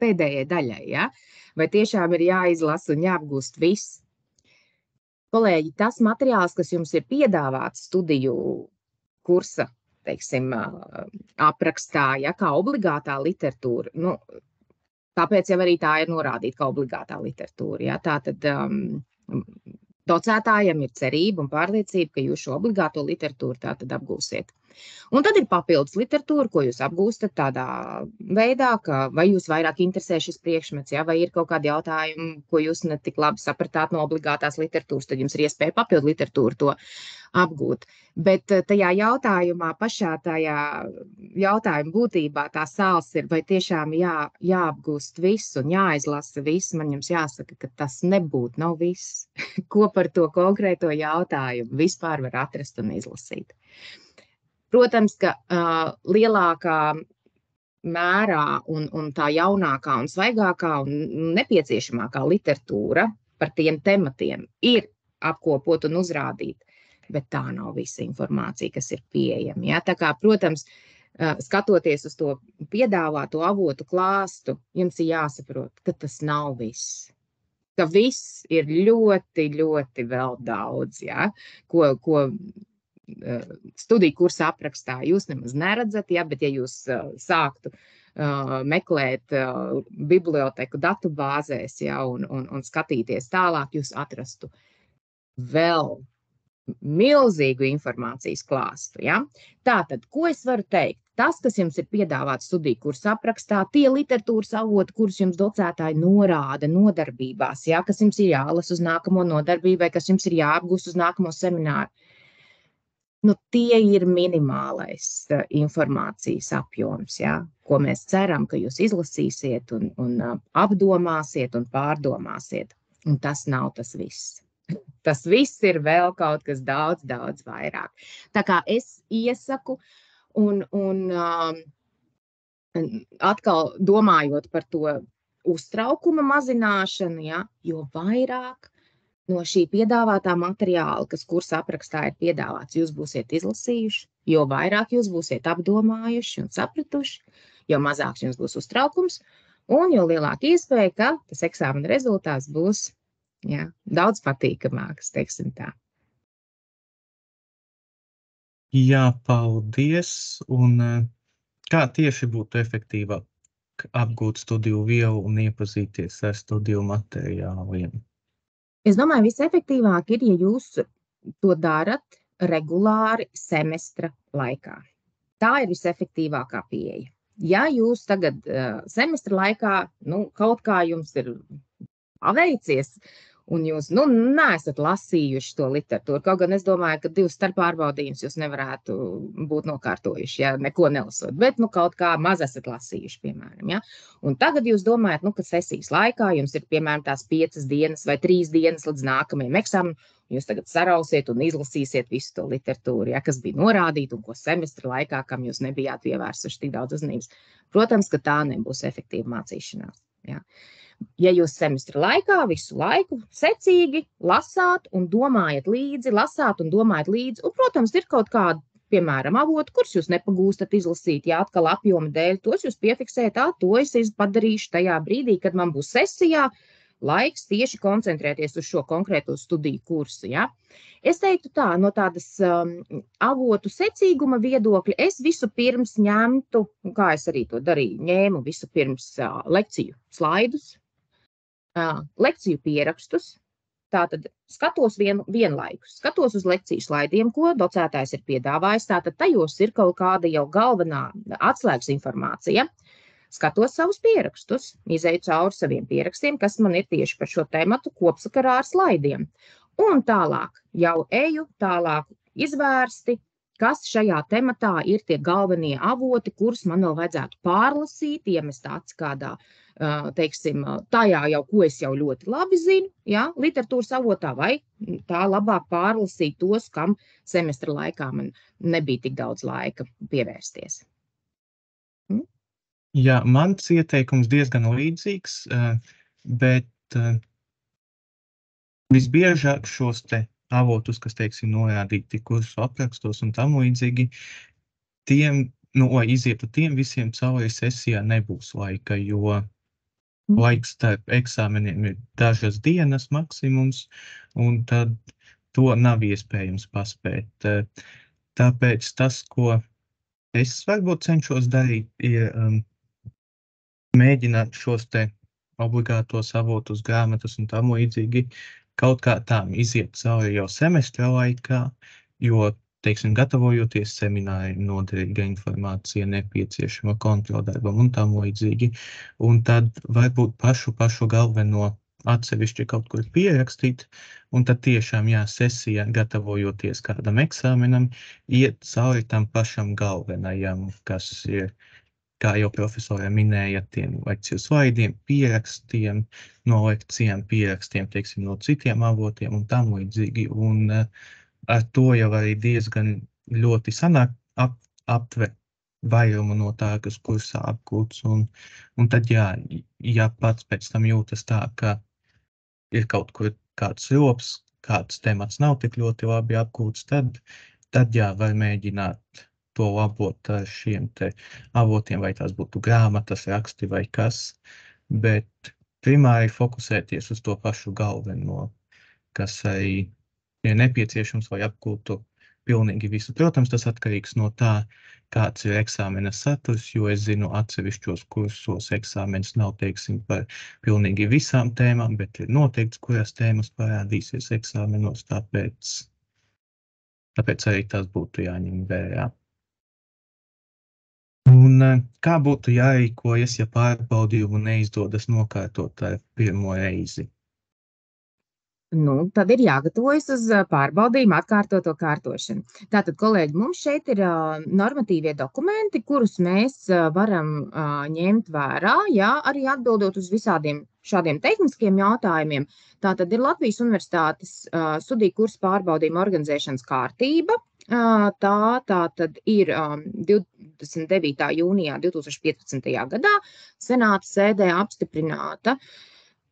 S1: pēdējai daļai, ja? Vai tiešām ir jāizlasa un jāapgūst viss? Kolēģi, tas materiāls, kas jums ir piedāvāts studiju kursa, teiksim, aprakstā, ja, kā obligātā literatūra, nu, tāpēc jau arī tā ir norādīta kā obligātā literatūra. Ja? Tātad docētājiem ir cerība un pārliecība, ka jūs šo obligāto literatūru tātad apgūsiet. Un tad ir papildus literatūra, ko jūs apgūstat tādā veidā, ka vai jūs vairāk interesē šis priekšmets, ja? Vai ir kaut kādi jautājumi, ko jūs ne tik labi sapratāt no obligātās literatūras, tad jums ir iespēja papildu literatūru to apgūt. Bet tajā jautājumā, pašā tajā jautājuma būtībā tā sāls ir, vai tiešām jāapgūst visu un jāizlasa visu. Man jums jāsaka, ka tas nebūtu nav viss. Ko par to konkrēto jautājumu vispār var atrast un izlasīt. Protams, ka lielākā mērā un tā jaunākā un svaigākā un nepieciešamākā literatūra par tiem tematiem ir apkopot un uzrādīt. Bet tā nav visa informācija, kas ir pieejama. Ja? Tā kā, protams, skatoties uz to piedāvāto avotu klāstu, jums ir jāsaprot, ka tas nav viss. Ka viss ir ļoti, ļoti vēl daudz, ja? Ko studiju kursa aprakstā jūs nemaz neredzat, ja? Bet ja jūs sāktu meklēt biblioteku datubāzēs, ja? un skatīties tālāk, jūs atrastu vēl milzīgu informācijas klāstu. Ja? Tātad, ko es varu teikt? Tas, kas jums ir piedāvāts studiju kursa aprakstā, tie literatūras avoti, kurus jums docētāji norāda nodarbībās, ja? Kas jums ir jālasa uz nākamo nodarbību vai kas jums ir jāapgūst uz nākamo semināru. Nu, tie ir minimālais informācijas apjoms, ja? Ko mēs ceram, ka jūs izlasīsiet un apdomāsiet un pārdomāsiet. Un tas nav tas viss. Tas viss ir vēl kaut kas daudz, daudz vairāk. Tā kā es iesaku un atkal domājot par to uztraukuma mazināšanu, ja, jo vairāk no šī piedāvātā materiāla, kas kursa aprakstā ir piedāvāts, jūs būsiet izlasījuši, jo vairāk jūs būsiet apdomājuši un sapratuši, jo mazāks jums būs uztraukums un jo lielāka iespēja, ka tas eksāmena rezultāts būs daudz patīkamāks, teiksim tā.
S3: Jā, paldies. Un kā tieši būtu efektīvāk apgūt studiju vielu un iepazīties ar studiju materiāliem?
S1: Es domāju, visefektīvāk ir, ja jūs to darat regulāri semestra laikā. Tā ir visefektīvākā pieeja. Ja jūs tagad semestra laikā, kaut kā jums ir paveicies, un jūs, neesat lasījuši to literatūru. Kaut gan es domāju, ka 2 starppārbaudījumus jūs nevarētu būt nokārtojuši, ja neko nelasot. Bet, kaut kā maz esat lasījuši, piemēram, ja. Un tagad jūs domājat, ka sesijas laikā jums ir, piemēram, tās 5 dienas vai 3 dienas līdz nākamajam eksāmenam. Jūs tagad sarausiet un izlasīsiet visu to literatūru, ja, kas bija norādīta un ko semestra laikā, kam jūs nebijāt pievērsuši tik daudz uzmanības. Protams, ka tā nebūs efektīva mācīšanās, ja. Ja jūs semestra laikā visu laiku secīgi lasāt un domājat līdzi, un, protams, ir kaut kādi, piemēram, avoti, kurus jūs nepagūstat izlasīt, ja atkal apjoma dēļ, tos jūs piefiksējat, to es padarīšu tajā brīdī, kad man būs sesijā laiks tieši koncentrēties uz šo konkrēto studiju kursu, ja. Es teiktu tā, no tādas avotu secīguma viedokļa, es visu pirms ņemtu, un kā es arī to darīju, ņēmu visu pirms lekciju slaidus, lekciju pierakstus, tātad skatos vienlaikus, skatos uz lekciju slaidiem, ko docētājs ir piedāvājis, tātad tajos ir kaut kāda jau galvenā atslēgas informācija, skatos savus pierakstus, izeju cauri saviem pierakstiem, kas man ir tieši par šo tematu kopsakarā ar slaidiem, un tālāk jau eju, tālāk izvērsti, kas šajā tematā ir tie galvenie avoti, kurus man vēl vajadzētu pārlasīt, iemest aci kādā, teiksim, tajā jau, ko es jau ļoti labi zinu, ja, literatūras avotā, vai tā labāk pārlasīt tos, kam semestra laikā man nebija tik daudz laika pievērsties.
S3: Jā, mans ieteikums diezgan līdzīgs, bet visbiežāk šos te avotus, kas, teiksim, norādīti kursu aprakstos un tam līdzīgi, tiem, lai izietu tiem visiem cauri sesijā nebūs laika, jo laiks starp eksāmeniem ir dažas dienas maksimums, un tad to nav iespējams paspēt. Tāpēc tas, ko es varbūt cenšos darīt, ir mēģināt šos te obligātos avotus, grāmatas un tam līdzīgi kaut kā tām iziet cauri jau semestra laikā, jo, teiksim, gatavojoties semināri, noderīga informācija nepieciešama kontroldarbam un tam līdzīgi. Un tad varbūt pašu galveno atsevišķi kaut kur pierakstīt, un tad tiešām, jā, sesijā, gatavojoties kādam eksāmenam, iet cauri tam pašam galvenajam, kas ir, kā jau profesorē minēja, tiem lekciju slaidiem, pierakstiem, no lekcijām pierakstiem, teiksim, no citiem avotiem un tam līdzīgi. Un ar to jau arī diezgan ļoti sanāk aptvert vairumu no tā, kas kursā apgūts. Un tad, jā, ja pats pēc tam jūtas tā, ka ir kaut kur kāds rops, kāds temats nav tik ļoti labi apgūts, tad jā, var mēģināt to labot ar šiem te avotiem, vai tās būtu grāmatas, raksti vai kas, bet primāri fokusēties uz to pašu galveno, kas arī ir nepieciešams, lai apgūtu pilnīgi visu. Protams, tas atkarīgs no tā, kāds ir eksāmena saturs, jo es zinu, atsevišķos kursos eksāmenis nav, teiksim, par pilnīgi visām tēmām, bet ir noteikts, kurās tēmas parādīsies eksāmenos, tāpēc arī tas būtu jāņem vērā. Un kā būtu jārīkojas, ja pārbaudījumu neizdodas nokārtot ar pirmo reizi?
S1: Tad ir jāgatavojas uz pārbaudījumu atkārtoto kārtošanu. Tātad, kolēģi, mums šeit ir normatīvie dokumenti, kurus mēs varam ņemt vērā, jā, arī atbildot uz visādiem šādiem tehniskiem jautājumiem. Tātad ir Latvijas Universitātes studiju kursu pārbaudījuma organizēšanas kārtība. Tātad ir 29. jūnijā 2015. gadā Senāta sēdē apstiprināta.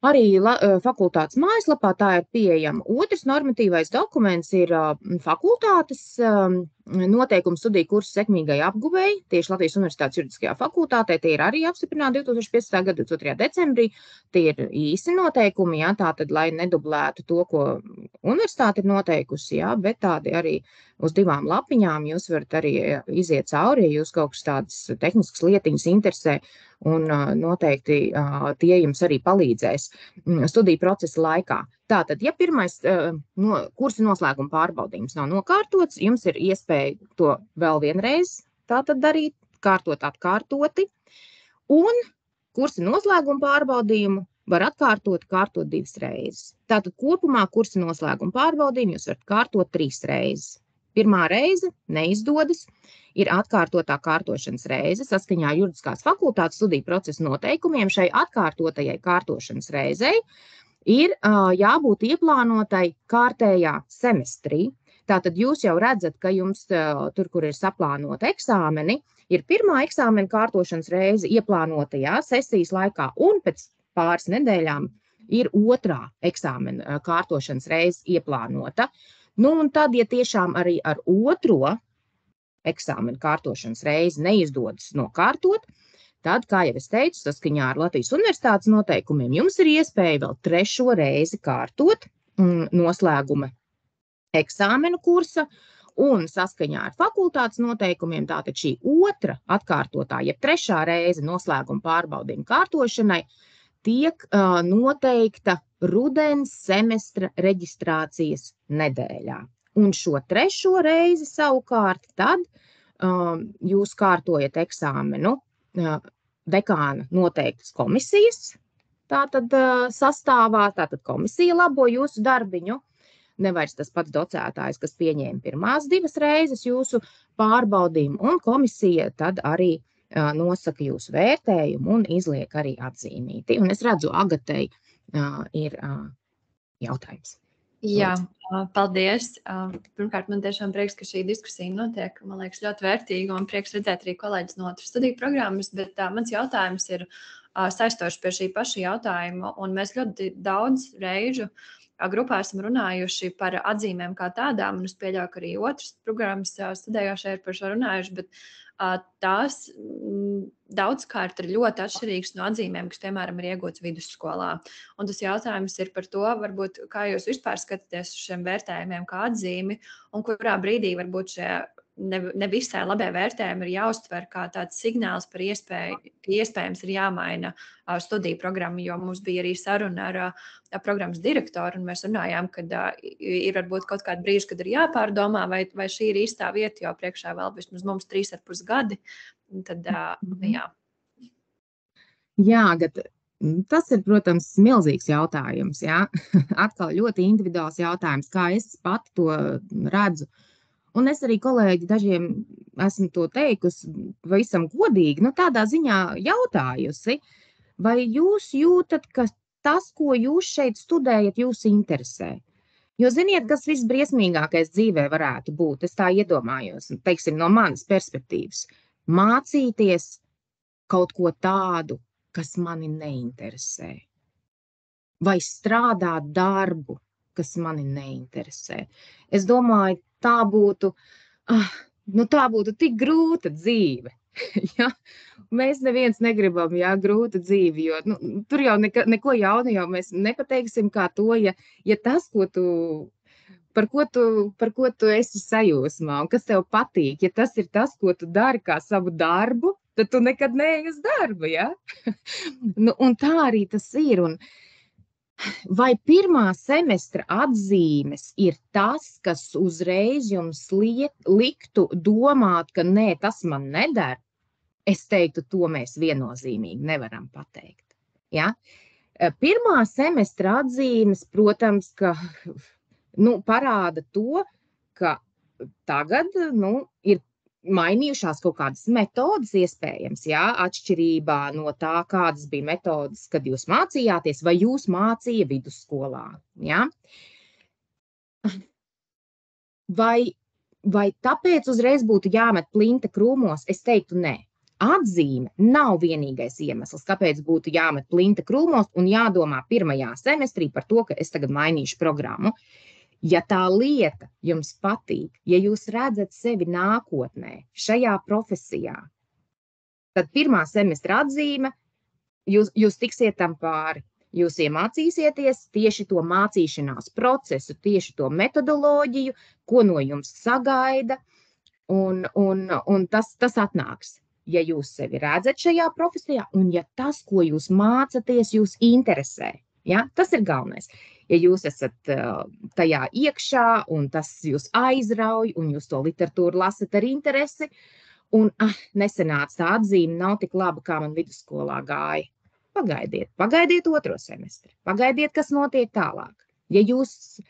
S1: Arī fakultātes mājaslapā tā ir pieejama. Otrs normatīvais dokuments ir fakultātes noteikumi studiju kursu sekmīgai apguvēji. Tieši Latvijas Universitātes juridiskajā fakultātē tie ir arī apstiprināti 2015. gada 22. decembrī. Tie ir īsi noteikumi, jā, tātad, lai nedublētu to, ko universitāte ir noteikusi, jā, bet tādi arī uz 2 lapiņām jūs varat arī iziet cauri, ja jūs kaut kas tādas tehniskas lietiņas interesē, un noteikti tie jums arī palīdzēs studiju procesa laikā. Tātad, ja pirmais kursa noslēguma pārbaudījums nav nokārtots, jums ir iespēja to vēl vienreiz tātad darīt, kārtot atkārtoti, un kursa noslēguma pārbaudījumu var kārtot 2 reizes. Tātad kopumā kursa noslēguma pārbaudījumu jūs varat kārtot 3 reizes. Pirmā reize neizdodas, ir atkārtotā kārtošanas reize. Saskaņā juridiskās fakultātes studiju procesa noteikumiem šai atkārtotajai kārtošanas reizei ir jābūt ieplānotai kārtējā semestrī. Tātad jūs jau redzat, ka jums tur, kur ir saplānota eksāmeni, ir pirmā eksāmena kārtošanas reize ieplānotajā sesijas laikā, un pēc pāris nedēļām ir otrā eksāmena kārtošanas reize ieplānota. Un tad, ja tiešām arī ar otro eksāmena kārtošanas reizi neizdodas nokārtot, tad, kā jau es teicu, saskaņā ar Latvijas Universitātes noteikumiem, jums ir iespēja vēl 3. reizi kārtot noslēguma eksāmenu kursa, un saskaņā ar fakultātes noteikumiem, tātad šī otra atkārtotā, jeb 3. reize noslēguma pārbaudījuma kārtošanai, tiek noteikta rudens semestra reģistrācijas nedēļā. Un šo 3. reizi savukārt tad jūs kārtojat eksāmenu dekāna noteiktas komisijas, tātad sastāvā, tātad komisija labo jūsu darbiņu. nevairs tas pats docētājs, kas pieņēma pirmās 2 reizes jūsu pārbaudījumu, un komisija tad arī nosaka jūsu vērtējumu un izliek arī atzīmīti. Un es redzu, Agatei ir jautājums.
S2: Jā, paldies. Pirmkārt, man tiešām prieks, ka šī diskusija notiek. Man liekas, ļoti vērtīga un prieks redzēt arī kolēģis no otras studiju programmas, bet mans jautājums ir saistošs pie šī paša jautājuma, un mēs ļoti daudz reižu grupā esam runājuši par atzīmēm kā tādām, un es pieļauju, ka arī otras programmas studējošie ir par šo runājuši, bet tās daudzkārt ir ļoti atšķirīgas no atzīmēm, kas, piemēram, ir iegūtas vidusskolā. Un tas jautājums ir par to, varbūt, kā jūs vispār skatāties uz šiem vērtējumiem kā atzīmi, un kurā brīdī varbūt šie ne visai labie vērtējumi ir jāuztver kā tāds signāls par iespēju, ka iespējams ir jāmaina studiju programmu, jo mums bija arī saruna ar programmas direktoru, un mēs runājām, ka ir varbūt kaut kādi brīži, kad ir jāpārdomā, vai šī ir īstā vieta, jo priekšā vēl vismaz mums 3,5 gadi. Tad, jā.
S1: Jā, tas ir, protams, milzīgs jautājums. Jā? Atkal ļoti individuāls jautājums, kā es pati to redzu. Un es arī kolēģi dažiem esmu to teikusi, pavisam godīgi, tādā ziņā jautājusi, vai jūs jūtat, ka tas, ko jūs šeit studējat, jūs interesē? Jo ziniet, kas visbriesmīgākais dzīvē varētu būt, es tā iedomājos, teiksim, no manas perspektīvas, mācīties kaut ko tādu, kas mani neinteresē, vai strādāt darbu, kas mani neinteresē. Es domāju, tā būtu tik grūta dzīve. Ja? Mēs neviens negribam, grūtu dzīvi, jo tur jau neko jaunu jau mēs nepateiksim kā to, ja tas, par ko tu esi sajūsmā un kas tev patīk, ja tas ir tas, ko tu dari kā savu darbu, tad tu nekad neej uz darbu, ja? Un tā arī tas ir. Un vai pirmā semestra atzīmes ir tas, kas uzreiz jums liktu domāt, ka nē, tas man neder? Es teiktu, to mēs viennozīmīgi nevaram pateikt. Ja? Pirmā semestra atzīmes, protams, ka parāda to, ka tagad ir mainījušās kaut kādas metodas iespējams, atšķirībā no tā, kādas bija metodas, kad jūs mācījāties, vai jūs mācīja vidusskolā. Ja? Vai tāpēc uzreiz būtu jāmet plinta krūmos? Es teiktu, nē. Atzīme nav vienīgais iemesls, kāpēc būtu jāmet plinta krūmos un jādomā pirmajā semestrī par to, ka es tagad mainīšu programmu. Ja tā lieta jums patīk, ja jūs redzat sevi nākotnē, šajā profesijā, tad pirmā semestra atzīme, jūs tiksiet tam pāri. Jūs iemācīsieties tieši to mācīšanās procesu, tieši to metodoloģiju, ko no jums sagaida, un tas atnāks. Ja jūs sevi redzat šajā profesijā, un ja tas, ko jūs mācaties, jūs interesē, tas ir galvenais. Ja jūs esat tajā iekšā, un tas jūs aizrauj, un jūs to literatūru lasat ar interesi, un nesenāca tā atzīme nav tik laba, kā man vidusskolā gāja. Pagaidiet otro semestri, pagaidiet, kas notiek tālāk. Ja jūs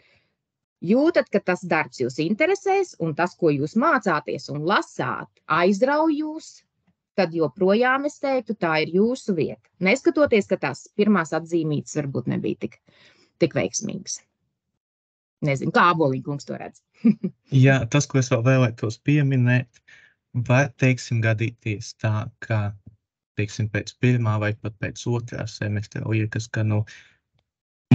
S1: jūtat, ka tas darbs jūs interesēs, un tas, ko jūs mācāties un lasāt, aizrauj jūs, tad joprojām es teiktu, tā ir jūsu vieta. Neskatoties, ka tās pirmās atzīmītes varbūt nebija tik veiksmīgas. Nezinu, kā Aboliņkungs to redz.
S3: Jā, tas, ko es vēl vēlētos pieminēt, var, teiksim, gadīties tā, ka, teiksim, pēc pirmā vai pat pēc otrā semestra liekas, ka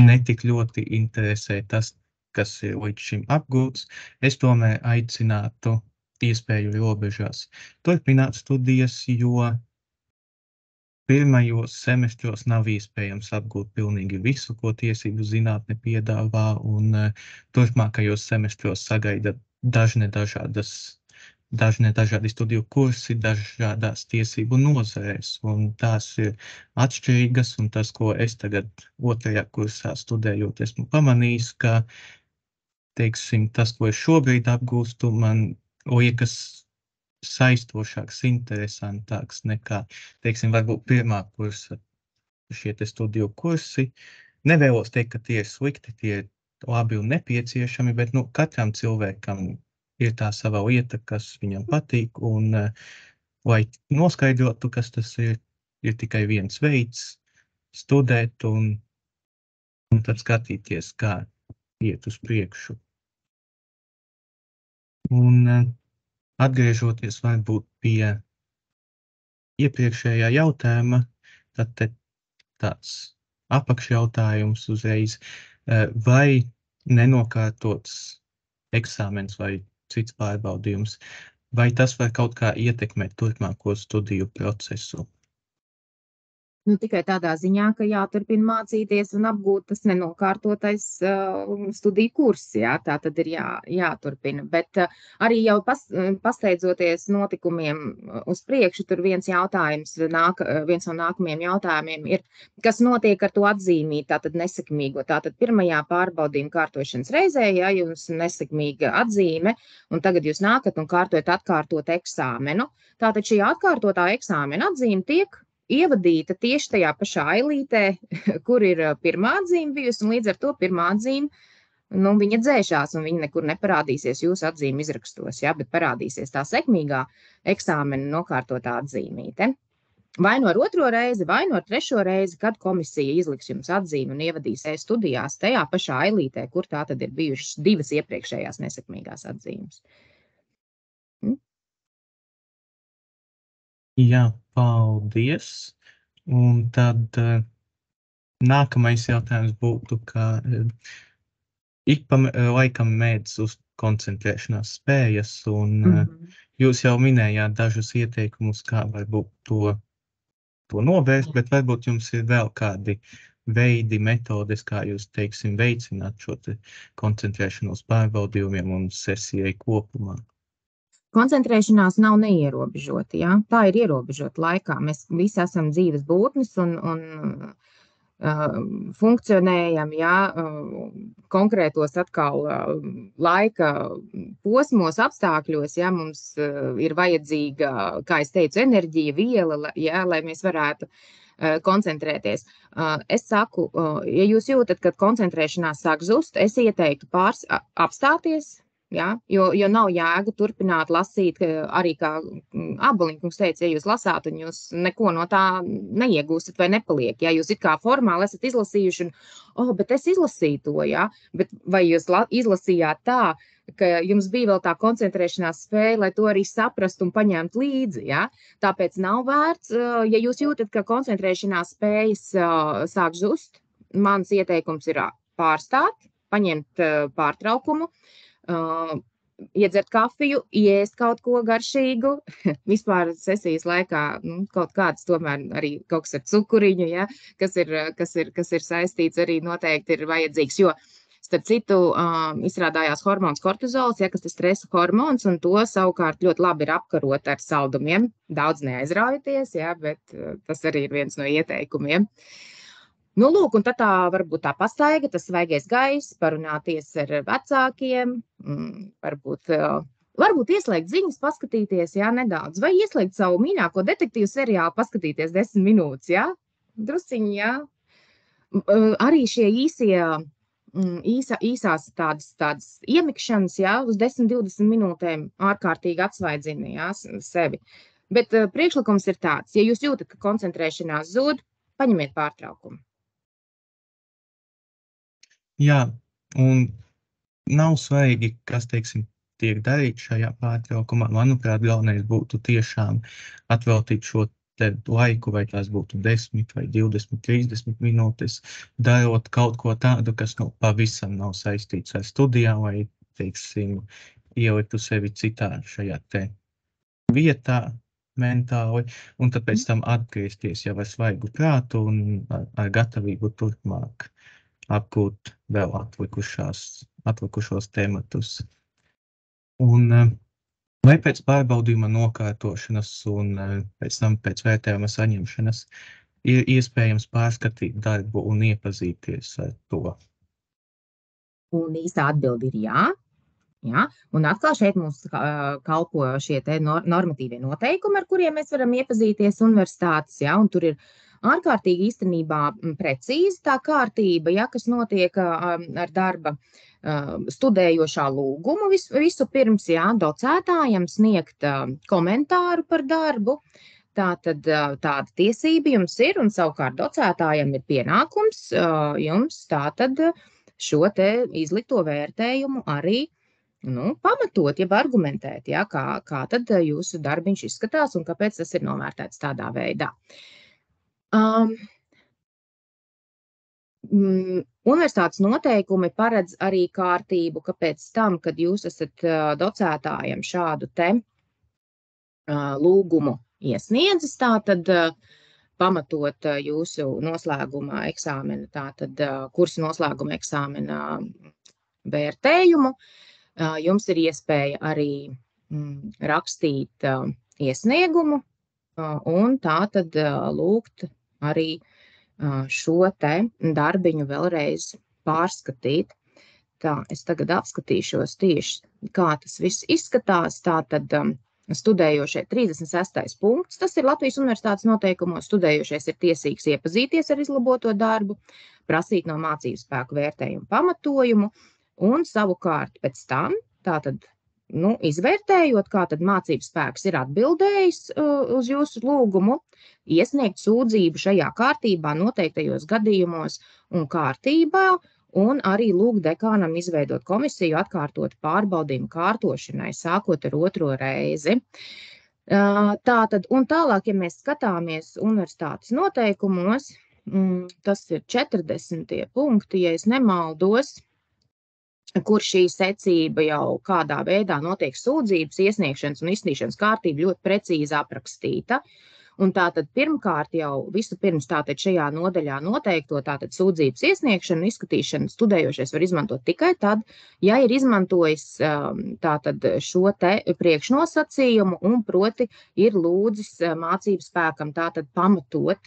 S3: netik ļoti interesē tas, kas ir līdz šim apgūts. Es tomēr aicinātu iespēju robežās turpināt studijas, jo pirmajos semestros nav iespējams apgūt pilnīgi visu, ko tiesību zinātne piedāvā, un turpmākajos semestros sagaida dažni dažādi studiju kursi, dažādās tiesību nozarēs, un tās ir atšķirīgas, un tas, ko es tagad otrajā kursā studējot, esmu pamanījis, ka, teiksim, tas, ko es šobrīd apgūstu, man liekas saistošāks, interesantāks nekā, teiksim, varbūt pirmā kursa šie te studiju kursi. Nevēlos teikt, ka tie ir slikti, tie ir labi un nepieciešami, bet katram cilvēkam ir tā sava lieta, kas viņam patīk, un lai noskaidrotu, kas tas ir tikai viens veids studēt un tad skatīties, kā iet uz priekšu. Un atgriežoties varbūt pie iepriekšējā jautājuma, tad tāds apakšjautājums uzreiz, vai nenokārtots eksāmens vai cits pārbaudījums, vai tas var kaut kā ietekmēt turpmāko studiju procesu?
S1: Tikai tādā ziņā, ka jāturpina mācīties un apgūt tas nenokārtotais studiju kurs, jā, tā tad ir jāturpina. Bet arī jau pasteidzoties notikumiem uz priekšu, tur viens no nākamajiem jautājumiem ir, kas notiek ar to atzīmīt, tātad nesekmīgo. Tātad pirmajā pārbaudījuma kārtošanas reizē, ja jums nesekmīga atzīme, un tagad jūs nākat un kārtojat atkārtot eksāmenu. Tātad šī atkārtotā eksāmena atzīme tiek ievadīta tieši tajā pašā ailītē, kur ir pirmā atzīme bijusi, un līdz ar to pirmā atzīme, viņa dzēšās, un viņa nekur neparādīsies jūsu atzīme izrakstos, ja, bet parādīsies tā sekmīgā eksāmena nokārtotā atzīmīte. Vai no ar otro reizi, vai no ar trešo reizi, kad komisija izliks jums atzīmi un ievadīs studijās tajā pašā ailītē, kur tā tad ir bijušas divas iepriekšējās nesekmīgās atzīmes.
S3: Jā, paldies. Un tad nākamais jautājums būtu, ka ik pa laikam mēdz uz koncentrēšanās spējas, un jūs jau minējāt dažus ieteikumus, kā varbūt to novērst, bet varbūt jums ir vēl kādi veidi, metodes, kā jūs, teiksim, veicināt šo koncentrēšanos pārbaudījumiem un sesijai kopumā.
S1: Koncentrēšanās nav neierobežota, ja? Tā ir ierobežota laikā. Mēs visi esam dzīves būtnes un funkcionējam, ja, konkrētos atkal laika posmos, apstākļos, ja, mums ir vajadzīga, kā es teicu, enerģija, viela, ja, lai mēs varētu koncentrēties. Es saku, ja jūs jūtat, ka koncentrēšanās sāk zust, es ieteiktu apstāties, ja, jo nav jēga turpināt lasīt, arī kā Aboliņkungs teica, ja jūs lasāt un jūs neko no tā neiegūstat vai nepaliek, ja jūs it kā formāli esat izlasījuši un, bet es izlasīju to, ja, bet vai jūs izlasījāt tā, ka jums bija vēl tā koncentrēšanās spēja, lai to arī saprastu un paņemt līdzi, ja, tāpēc nav vērts, ja jūs jūtat, ka koncentrēšanās spējas sāk zust, mans ieteikums ir pārstāt, paņemt pārtraukumu, iedzert kafiju, iēst kaut ko garšīgu, vispār sesijas laikā kaut kāds tomēr arī kaut kas ar cukuriņu, ja, kas ir saistīts arī noteikti ir vajadzīgs, jo starp citu izstrādājās hormons kortizols, ja, kas ir stresa hormons, un to savukārt ļoti labi ir apkarot ar saldumiem, daudz neaizraujoties, ja, bet tas arī ir viens no ieteikumiem. Lūk, un tad tā varbūt tā pastaiga, tas svaigais gaiss, parunāties ar vecākiem, varbūt ieslēgt ziņas, paskatīties, jā, nedaudz, vai ieslēgt savu mīļāko detektīvu seriālu, paskatīties 10 minūtes, jā, drusciņi, jā. Arī šie īsās tādas iemikšanas, jā, uz 10-20 minūtēm ārkārtīgi atsvaidzina, jā, sevi. Bet priekšlikums ir tāds, ja jūs jūtat, ka koncentrēšanās zūd, paņemiet pārtraukumu.
S3: Jā, un nav svarīgi, kas, teiksim, tiek darīt šajā pārtraukumā. Manuprāt, galvenais būtu tiešām atveltīt šo laiku, vai tās būtu 10 vai 20, 30 minūtes, darot kaut ko tādu, kas pavisam nav saistīts ar studijām, vai, teiksim, ieliktu sevi citā šajā vietā mentāli, un tad pēc tam atgriezties jau ar svaigu prātu un ar gatavību turpmāk apgūt vēl atlikušos tematus. Un vai pēc pārbaudījuma nokārtošanas un pēc tam pēc vērtējuma saņemšanas ir iespējams pārskatīt darbu un iepazīties ar to?
S1: Un īstā atbilde ir jā. Ja? Un atkal šeit mums kalpo šie normatīvie noteikumi, ar kuriem mēs varam iepazīties universitātes, ja? Un tur ir ārkārtīgi īstenībā precīzi tā kārtība, ja, kas notiek ar darba studējošā lūgumu visu pirms, jā, docētājam sniegt komentāru par darbu. Tātad tāda tiesība jums ir, un savukārt docētājam ir pienākums jums tātad šo te izlikto vērtējumu arī pamatot, jeb argumentēt, ja, kā tad jūsu darbiņš izskatās un kāpēc tas ir novērtēts tādā veidā. Universitātes noteikumi paredz arī kārtību, ka pēc tam, kad jūs esat docētājiem šādu te lūgumu iesniedzis, tātad pamatot jūsu noslēguma eksāmena, tātad kursa noslēguma eksāmena vērtējumu, jums ir iespēja arī rakstīt iesniegumu un tātad lūgt arī šo te darbiņu vēlreiz pārskatīt. Tā, es tagad apskatīšos tieši, kā tas viss izskatās. Tātad studējošie 36. punkts, tas ir Latvijas Universitātes noteikumos. Studējošais ir tiesīgs iepazīties ar izlaboto darbu, prasīt no mācību spēku vērtējumu pamatojumu un savukārt pēc tam, tātad, izvērtējot, kā tad mācību spēks ir atbildējis uz jūsu lūgumu, iesniegt sūdzību šajā kārtībā noteiktajos gadījumos un kārtībā, un arī lūgt dekānam izveidot komisiju atkārtot pārbaudījumu kārtošanai, sākot ar 2. reizi. Tātad, un tālāk, ja mēs skatāmies universitātes noteikumos, tas ir 40. punkti, ja es nemaldos, kur šī secība jau kādā veidā notiek sūdzības iesniegšanas un izsniegšanas kārtība ļoti precīzi aprakstīta. Un tātad pirmkārt jau vispirms tātad šajā nodaļā noteikto tātad sūdzības iesniegšanu un izskatīšanu studējošais var izmantot tikai tad, ja ir izmantojis tātad šo te priekšnosacījumu un proti ir lūdzis mācību spēkam tātad pamatot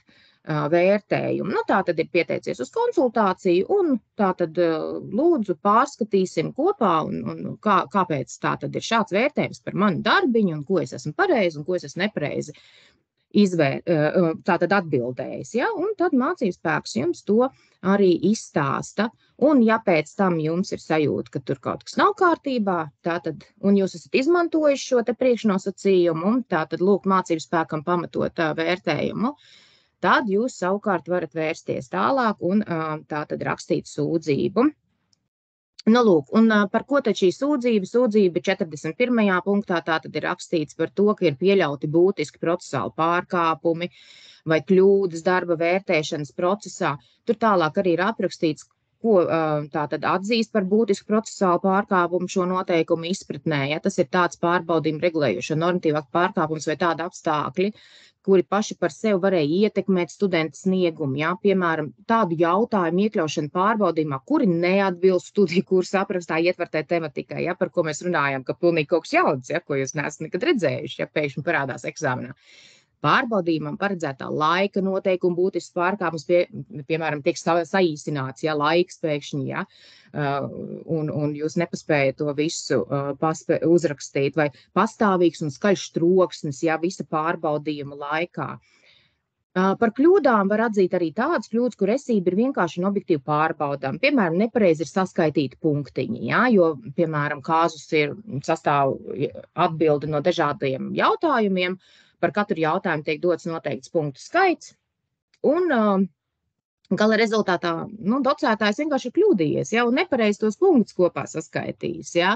S1: vērtējumu. Tātad ir pieteicies uz konsultāciju un tātad lūdzu pārskatīsim kopā un kāpēc tātad ir šāds vērtējums par manu darbiņu un ko es esmu pareizi un ko es esmu nepareizi tātad atbildējis. Ja? Un tad mācību spēks jums to arī izstāsta. Un ja pēc tam jums ir sajūta, ka tur kaut kas nav kārtībā, tātad, un jūs esat izmantojuši šo te priekšnosacījumu, tātad lūgt mācību spēkam pamatot vērtējumu, tad jūs savukārt varat vērsties tālāk un tātad rakstīt sūdzību. Lūk, un par ko tad šī sūdzība? Sūdzība 41. punktā tātad ir rakstīts par to, ka ir pieļauti būtiski procesāli pārkāpumi vai kļūdas darba vērtēšanas procesā. Tur tālāk arī ir aprakstīts, ko tātad atzīst par būtisku procesālu pārkāpumu šo noteikumu izpratnē. Ja? Tas ir tāds pārbaudījumu regulējošo normatīvu aktu pārkāpums vai tādi apstākļi, kuri paši par sevi varēja ietekmēt studenta sniegumu. Ja? Piemēram, tādu jautājumu iekļaušanu pārbaudījumā, kuri neatbilst studiju kursa aprakstā ietvertai tematikai, ja? Par ko mēs runājam, ka pilnīgi kaut kas jauns, ja? Ko jūs neesat nekad redzējuši, ja pēkšņi parādās eksāmenā. Pārbaudījumam paredzētā laika noteikuma būtisks pārkāpums, piemēram, tiek saīsināts, ja, laiks pēkšņi, ja, un jūs nepaspējat to visu uzrakstīt, vai pastāvīgs un skaļš troksnis, ja, visa pārbaudījuma laikā. Par kļūdām var atzīt arī tādas kļūdas, kur esība ir vienkārši un objektīvi pārbaudām. Piemēram, nepareizi ir saskaitīti punktiņi, ja, jo, piemēram, kāzus sastāv atbildi no dažādiem jautājumiem. Par katru jautājumu tiek dots noteikts punktu skaits, un gala rezultātā docētājs vienkārši ir kļūdījies, ja, un nepareizi tos punktus kopā saskaitījis, ja,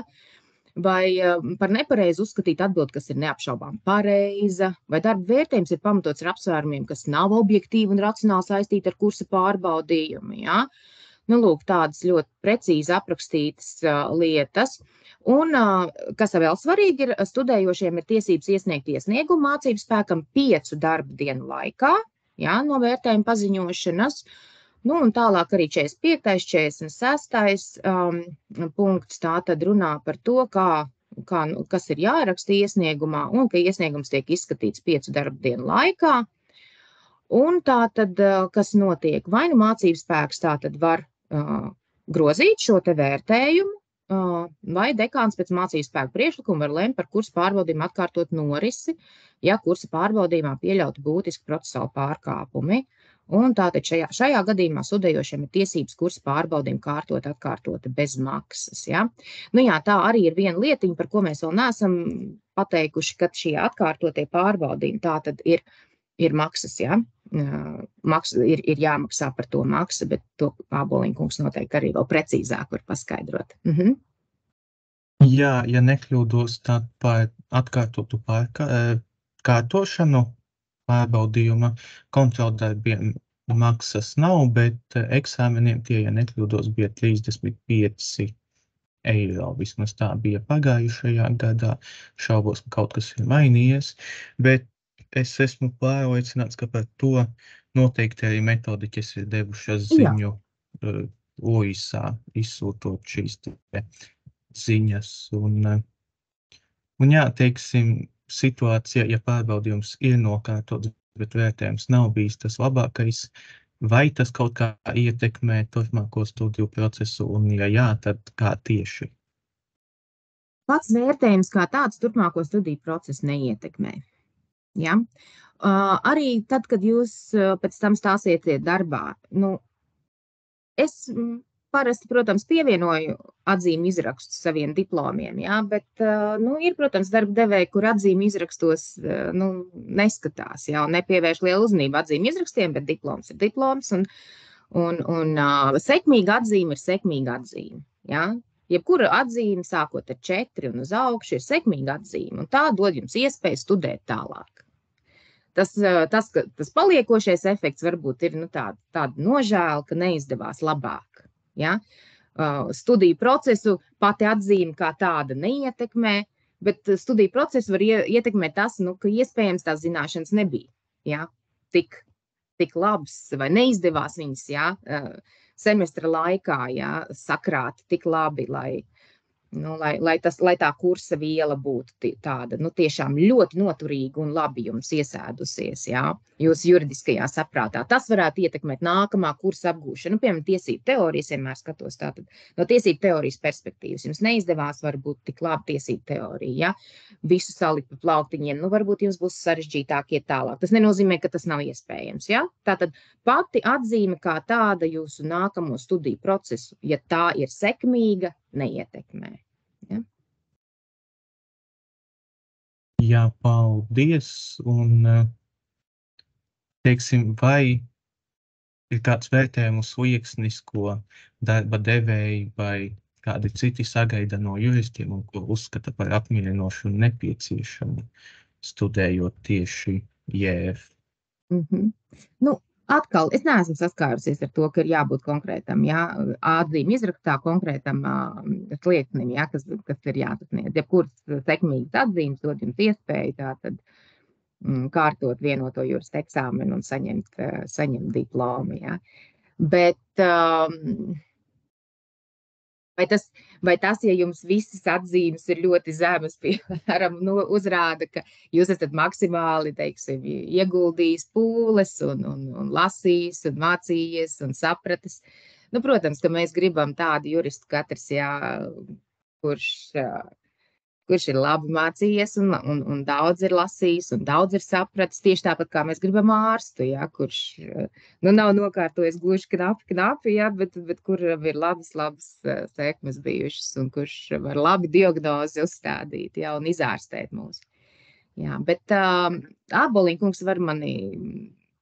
S1: vai par nepareizi uzskatīt atbildi, kas ir neapšaubām pareiza, vai darba vērtējums ir pamatots ar apsvērumiem, kas nav objektīvi un racionāli saistīti ar kursa pārbaudījumu, ja. Lūk, tādas ļoti precīzi aprakstītas lietas. Un, kas vēl svarīgi ir, studējošiem ir tiesības iesniegt iesniegumu mācību spēkam 5 darba dienu laikā, ja, no vērtējuma paziņošanas. Un tālāk arī 45. 46. Punkts tātad runā par to, kas ir jāraksta iesniegumā un ka iesniegums tiek izskatīts 5 darba dienu laikā. Un tātad, kas notiek? Vai nu mācību spēks tātad var grozīt šo te vērtējumu, vai dekāns pēc mācību spēku priekšlikuma var lemt par kursa pārbaudījumu atkārtot norisi, ja kursa pārbaudījumā pieļauti būtiski procesāli pārkāpumi. Un tātad šajā gadījumā studējošiem ir tiesības kursa pārbaudījumu atkārtoti bez maksas. Ja? Nu jā, tā arī ir viena lietiņa, par ko mēs vēl neesam pateikuši, ka šie atkārtotie pārbaudījumi tātad ir maksas, ja? Ir jāmaksā par to maksu, bet to Āboliņkungs noteikti arī vēl precīzāk var paskaidrot.
S3: Jā, ja nekļūdos, tad par atkārtotu kārtošanu pārbaudījuma kontroldarbiem maksas nav, bet eksāmeniem tie, ja nekļūdos, bija 35 eiro. Vismaz tā bija pagājušajā gadā. Šaubos, ka kaut kas ir mainījies, bet es esmu pārliecināts, ka par to noteikti arī metodiķis ir devušas ziņu OISā, izsūtot šīs ziņas. Un jā, teiksim, situācija, ja pārbaudījums ir nokārtots, bet vērtējums nav bijis tas labākais, vai tas kaut kā ietekmē turpmāko studiju procesu, un ja jā, tad kā tieši?
S1: Pats vērtējums kā tāds turpmāko studiju procesu neietekmē. Ja? Arī tad, kad jūs pēc tam stāsieties darbā, es parasti, protams, pievienoju atzīmi izrakstus saviem diplomiem, ja? Bet ir, protams, darba devēji, kur atzīmi izrakstos neskatās, ja? Un nepievērš lielu uzmanību atzīmi izrakstiem, bet diploms ir diploms, un sekmīga atzīme ir sekmīga atzīme. Ja? Jebkura atzīme, sākot ar 4 un uz augšu, ir sekmīga atzīme, un tā dod jums iespēju studēt tālāk. Tas paliekošais efekts varbūt ir tāda nožēla, ka neizdevās labāk. Ja? Studiju procesu pati atzīme kā tāda neietekmē, bet studiju procesu var ietekmēt tas, ka iespējams tās zināšanas nebija, ja? tik labs vai neizdevās viņas, ja? Semestra laikā, ja? Sakrāt tik labi, lai tā kursa viela būtu tāda, tiešām ļoti noturīga un labi jums iesēdusies, ja? Jūsu juridiskajā saprātā. Tas varētu ietekmēt nākamā kursa apgūšanu. Piemēram, tiesību teorijas vienmēr skatos tātad no tiesību teorijas perspektīvas. Jums neizdevās varbūt tik labi tiesību teorija, ja? Visu salikt pa plauktiņiem, varbūt jums būs sarežģītāk iet tālāk. Tas nenozīmē, ka tas nav iespējams, ja? Tātad pati atzīme kā tāda jūsu nākamo studiju procesu, ja tā ir sekmīga, neietekmē. Ja?
S3: Jā, paldies. Un, teiksim, vai ir kāds vērtējumu slieksnis, ko darba devēji vai kādi citi sagaida no juristiem un ko uzskata par apmierinošu un nepieciešamu studējot tieši JF?
S1: Atkal, es neesmu saskārusies ar to, ka ir jābūt konkrētam, atzīmi izraktā konkrētam slieksnim, kas ir jāsasniedz. Jebkuras sekmīgas atzīmes dod jums iespēju tātad kārtot vienoto juristu eksāmenu un saņemt diplomu. Ja? Bet vai tas, ja jums visas atzīmes ir ļoti zemas, piemēram, uzrāda, ka jūs esat maksimāli, teiksim, ieguldījis pūles un lasījis un mācījies un sapratis. Protams, ka mēs gribam tādu juristu katrs, kurš ir labi mācījies un daudz ir lasījis un daudz ir sapratis, tieši tāpat kā mēs gribam ārstu, kurš nav nokārtojis gluži knapi, bet kuram ir labas sekmes bijušas un kurš var labi diagnozi uzstādīt un izārstēt mūs. Bet Āboliņkungs var mani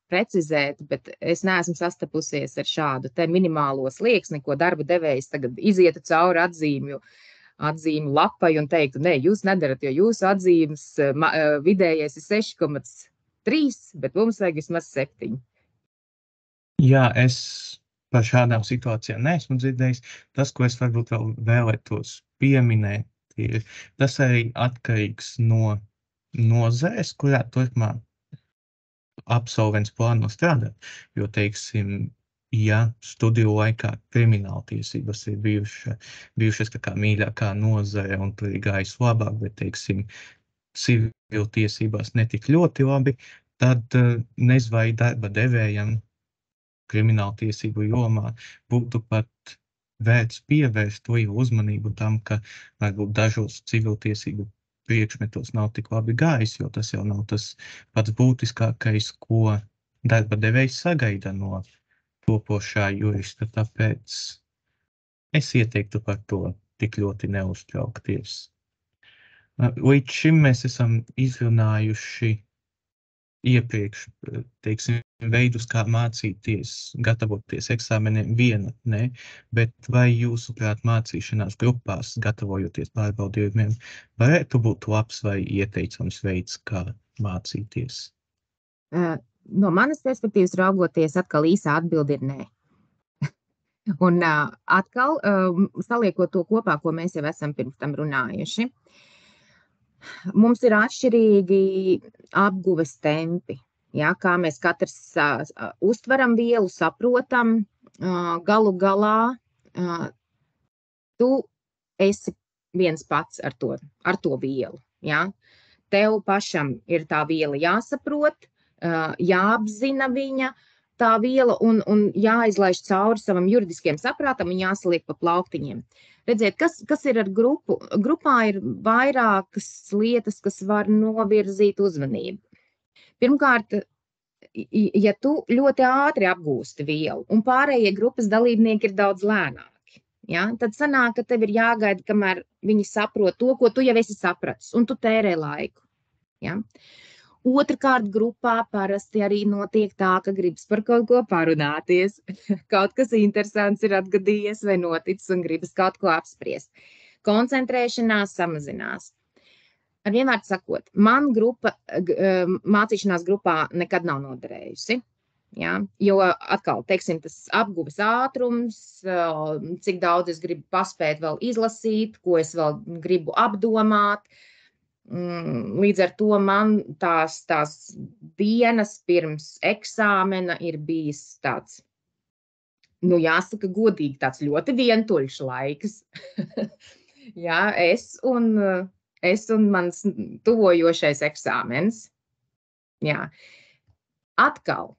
S1: precizēt, bet es neesmu sastapusies ar šādu te minimālo slieksni, ko darba devējs tagad izietu cauri atzīmi lapai un teiktu, nē, jūs nedarat, jo jūsu atzīmes vidējais ir 6,3, bet mums vajag vismaz 7.
S3: Jā, es par šādām situācijām neesmu dzirdējis. Tas, ko es varbūt vēl vēlētos pieminēt, ir tas arī atkarīgs no nozares, kurā turpmāk absolvents plāno strādāt, jo, teiksim, ja studiju laikā krimināltiesības ir bijušas tā kā mīļākā nozare un tur ir gājis labāk, bet, teiksim, civiltiesībās netik ļoti labi, tad nezvai darba devējam krimināltiesību jomā būtu pat vērts pievērst lielu uzmanību tam, ka varbūt dažos civiltiesību priekšmetos nav tik labi gājis, jo tas jau nav tas pats būtiskākais, ko darba devējs sagaida no topošā jurista, tāpēc es ieteiktu par to tik ļoti neuztraukties. Līdz šim mēs esam izrunājuši iepriekš, teiksim, veidus, kā mācīties, gatavoties eksāmeniem vienatnē, bet vai jūsuprāt mācīšanās grupās, gatavojoties pārbaudījumiem, varētu būt labs vai ieteicams veids, kā mācīties?
S1: No manas perspektīvas raugoties, atkal īsā atbilde ir nē. Un atkal, saliekot to kopā, ko mēs jau esam pirms tam runājuši, mums ir atšķirīgi apguves tempi, ja, kā mēs katrs uztveram vielu, saprotam, galu galā tu esi viens pats ar to vielu. Ja. Tev pašam ir tā viela jāsaprot, jāapzina viņa, tā viela un jāizlaiž cauri savam juridiskiem saprātam un jāsaliek pa plauktiņiem. Redziet, kas ir ar grupu? Grupā ir vairākas lietas, kas var novirzīt uzmanību. Pirmkārt, ja tu ļoti ātri apgūsti vielu un pārējie grupas dalībnieki ir daudz lēnāki, ja, tad sanāk, ka tev ir jāgaida, kamēr viņi saprot to, ko tu jau esi sapratis, un tu tērē laiku. Ja. Otrkārt, grupā parasti arī notiek tā, ka gribas par kaut ko parunāties. Kaut kas interesants ir atgadījies vai noticis un gribas kaut ko apspriest. Koncentrēšanās samazinās. Ar vienvārdu sakot, man mācīšanās grupā nekad nav noderējusi. Ja? Jo atkal, teiksim, tas apguves ātrums, cik daudz es gribu paspēt vēl izlasīt, ko es vēl gribu apdomāt. Līdz ar to man tās dienas pirms eksāmena ir bijis tāds, jāsaka godīgi, tāds ļoti vientuļš laiks. Jā, es un mans tuvojošais eksāmens. Jā. Atkal,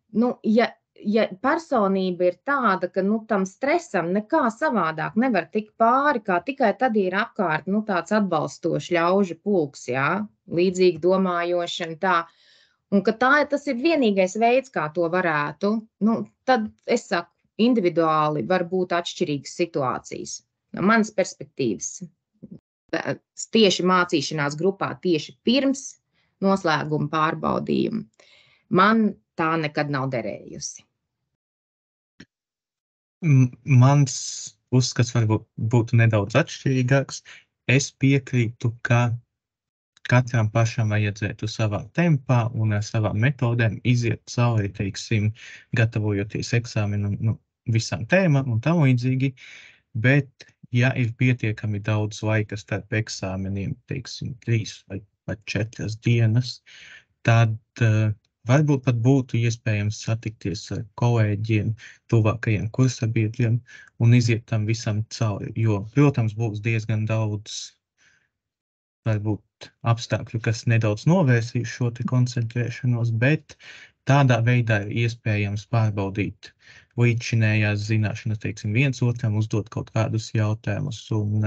S1: ja personība ir tāda, ka tam stresam nekā savādāk nevar tikt pāri, kā tikai tad ir apkārt tāds atbalstošs ļaužu pulks, jā, līdzīgi domājošana tā, un ka tas ir vienīgais veids, kā to varētu, tad es saku, individuāli var būt atšķirīgas situācijas. No manas perspektīvas, tieši mācīšanās grupā, tieši pirms noslēguma pārbaudījuma, man tā nekad nav derējusi.
S3: Mans uzskats varbūt būtu nedaudz atšķirīgāks. Es piekrītu, ka katram pašam vajadzētu savā tempā un ar savām metodēm iziet cauri, teiksim, gatavojoties eksāmenam, visām tēmām un tam līdzīgi, bet ja ir pietiekami daudz laika starp eksāmeniem, teiksim, 3 vai 4 dienas, tad varbūt pat būtu iespējams satikties ar kolēģiem, tuvākajiem kursabiedriem un iziet tam visam cauri, jo, protams, būs diezgan daudz varbūt apstākļu, kas nedaudz novērsīs šo te koncentrēšanos, bet tādā veidā ir iespējams pārbaudīt līdzšinējās zināšanas, teiksim, viens otram uzdot kaut kādus jautājumus un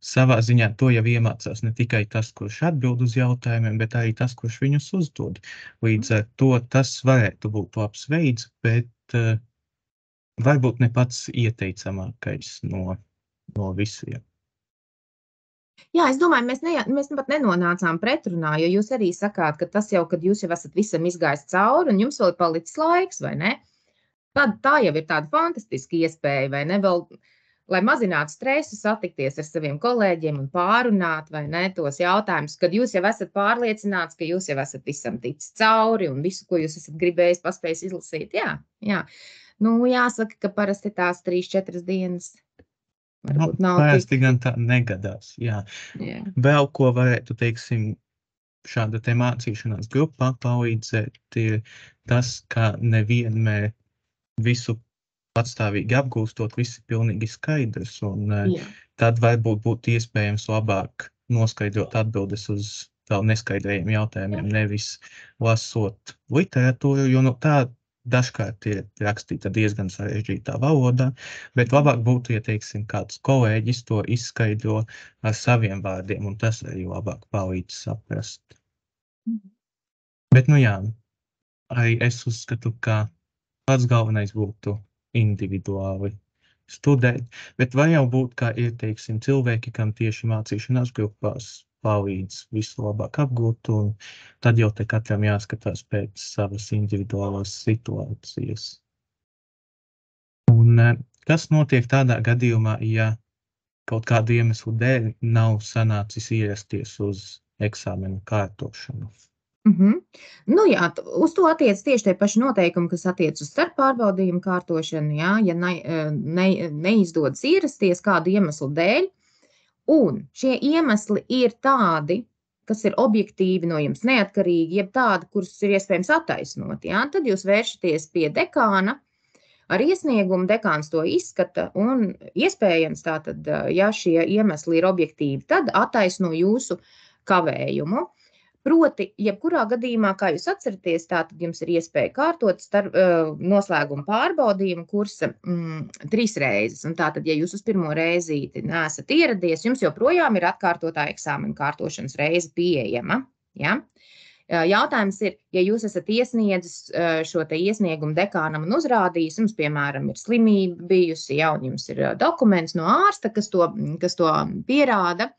S3: savā ziņā to jau iemācās ne tikai tas, kurš atbild uz jautājumiem, bet arī tas, kurš viņus uzdod. Līdz ar to tas varētu būt labs veids, bet varbūt ne pats ieteicamākais no visiem.
S1: Jā, es domāju, mēs pat nenonācām pretrunā, jo jūs arī sakāt, ka tas jau, kad jūs jau esat visam izgājis cauri un jums vēl ir palicis laiks, vai ne? Tad tā jau ir tāda fantastiska iespēja, vai ne? Vēl, lai mazinātu stresu, satikties ar saviem kolēģiem un pārunāt, vai ne, tos jautājumus, kad jūs jau esat pārliecināts, ka jūs jau esat visam ticis cauri un visu, ko jūs esat gribējis, paspējis izlasīt. Jā. Jāsaka, ka parasti tās 3-4 dienas varbūt nav
S3: parasti gan tā negadās, jā. Vēl ko varētu, teiksim, šāda te mācīšanās grupā palīdzēt ir tas, ka nevienmēr visu patstāvīgi apgūstot, viss ir pilnīgi skaidrs, un tad varbūt būtu iespējams labāk noskaidrot atbildes uz vēl neskaidrajiem jautājumiem, nevis lasot literatūru, jo tā dažkārt ir rakstīta diezgan sarežģītā valodā, bet labāk būtu, ja, teiksim, kāds kolēģis to izskaidro ar saviem vārdiem, un tas arī labāk palīdz saprast. Bet, jā, arī es uzskatu, ka pats galvenais būtu individuāli studēt, bet var jau būt, kā ir, teiksim, cilvēki, kam tieši mācīšanās grupās palīdz visu labāk apgūt, un tad jau te katram jāskatās pēc savas individuālās situācijas. Un kas notiek tādā gadījumā, ja kaut kādu iemeslu dēļ nav sanācis ierasties uz eksāmenu kārtošanu?
S1: Nu jā, uz to attiec tieši tie paši noteikumi, kas attiec uz starppārbaudijumu kārtošanu, jā, ja neizdodas ierasties kādu iemeslu dēļ, un šie iemesli ir tādi, kas ir objektīvi no jums neatkarīgi, jeb tādi, kurus ir iespējams attaisnot, jā, tad jūs vēršaties pie dekāna ar iesniegumu, dekāns to izskata, un iespējams tātad, ja šie iemesli ir objektīvi, tad attaisno jūsu kavējumu. Proti, jebkurā gadījumā, kā jūs atceraties, tātad jums ir iespēja kārtot noslēguma pārbaudījumu kursa 3 reizes. Un tātad, ja jūs uz pirmo reizīti neesat ieradies, jums joprojām ir atkārtotā eksāmena kārtošanas reize pieejama. Ja? Jautājums ir, ja jūs esat iesniedzis šo te iesniegumu dekānam un uzrādījis, jums, piemēram, ir slimība bijusi, ja, un jums ir dokuments no ārsta, kas to pierāda,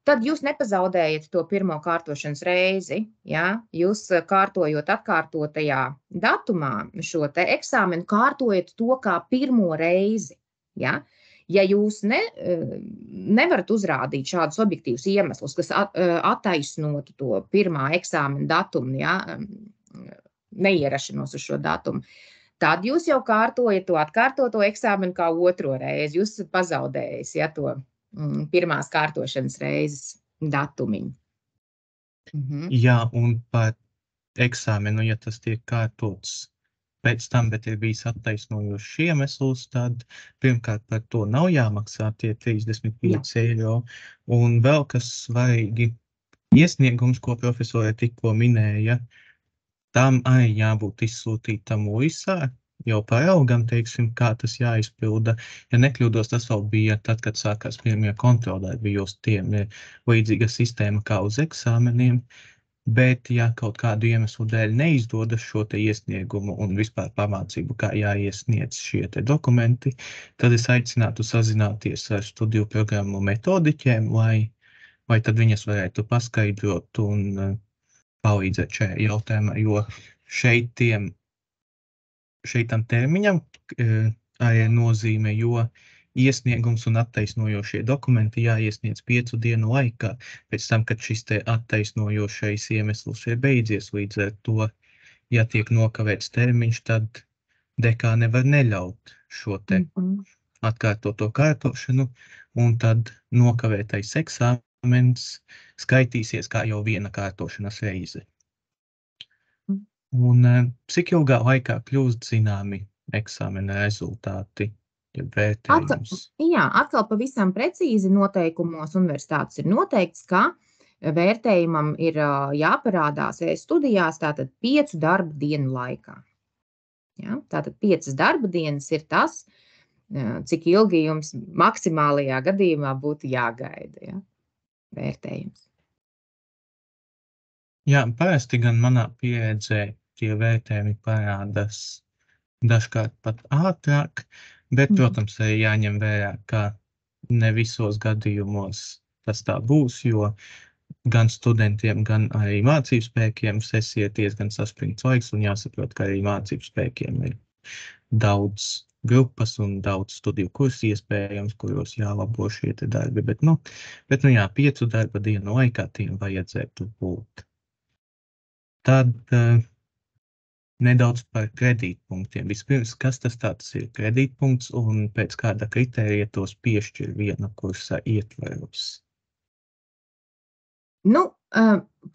S1: tad jūs nepazaudējat to pirmo kārtošanas reizi, ja? Jūs kārtojot atkārtotajā datumā šo te eksāmenu, kārtojat to kā pirmo reizi. Ja, ja jūs nevarat uzrādīt šādus objektīvus iemeslus, kas attaisnotu to pirmā eksāmena datumu, ja? Neierašanos uz šo datumu, tad jūs jau kārtojat to atkārtoto eksāmenu kā otro reizi. Jūs esat pazaudējis, ja, to pirmās kārtošanas reizes datumiņu.
S3: Jā, un par eksāmenu, ja tas tiek kārtots pēc tam, bet ir bijis attaisnojošs iemesls, tad pirmkārt par to nav jāmaksā tie 35 eiro. Un vēl kas svarīgi, iesniegums, ko profesore tikko minēja, tam arī jābūt izsūtītam UISā, jau paraugam, teiksim, kā tas jāizpilda. Ja nekļūdos, tas vēl bija tad, kad sākās pirmie kontroldarbi, jo tiem ir līdzīga sistēma kā uz eksāmeniem, bet ja kaut kādu iemeslu dēļ neizdodas šo te iesniegumu un vispār pamācību, kā jāiesniedz šie te dokumenti, tad es aicinātu sazināties ar studiju programmu metodiķiem, lai tad viņas varētu paskaidrot un palīdzēt šajā jautājumā, jo šeitam termiņam arī nozīme, jo iesniegums un attaisnojošie dokumenti jāiesniedz 5 dienu laikā, pēc tam, kad šis te attaisnojošais iemesls ir beidzies. Līdz ar to, ja tiek nokavēts termiņš, tad dekāne var neļaut šo te atkārtoto kārtošanu, un tad nokavētais eksāmens skaitīsies kā jau viena kārtošanas reize. Un cik ilgā laikā kļūst zināmi eksāmena rezultāti, ja vērtējums?
S1: Jā, atkal pavisam precīzi noteikumos universitātes ir noteikts, ka vērtējumam ir jāparādās studijās tātad 5 darba dienu laikā. Ja? Tātad 5 darba dienas ir tas, cik ilgi jums maksimālajā gadījumā būtu jāgaida, ja? Vērtējums.
S3: Jā, parasti gan manā pieredzē tie vērtējumi parādās dažkārt pat ātrāk, bet, protams, arī jāņem vērā, ka ne visos gadījumos tas tā būs, jo gan studentiem, gan arī mācību spēkiem sesija ir diezgan saspringts laiks, un jāsaprot, ka arī mācību spēkiem ir daudz grupas un daudz studiju kursu iespējams, kuros jālabo šie te darbi, bet jā, 5 darba dienu laikā tiem vajadzētu būt. Tad nedaudz par kredītpunktiem. Vispirms, kas tas tāds ir kredītpunkts un pēc kāda kritērija tos piešķir viena kursa ietveros?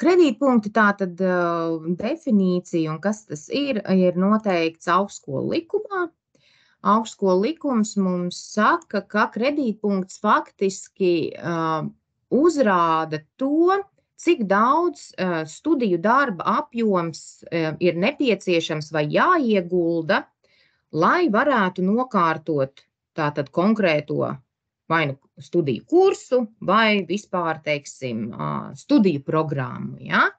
S1: Kredītpunkti tātad definīcija un kas tas ir noteikts augstskolu likumā. Augstskolu likums mums saka, ka kredītpunkts faktiski uzrāda to, cik daudz studiju darba apjoms ir nepieciešams vai jāiegulda, lai varētu nokārtot tātad konkrēto vai nu studiju kursu vai vispār, teiksim, studiju programmu. Ja?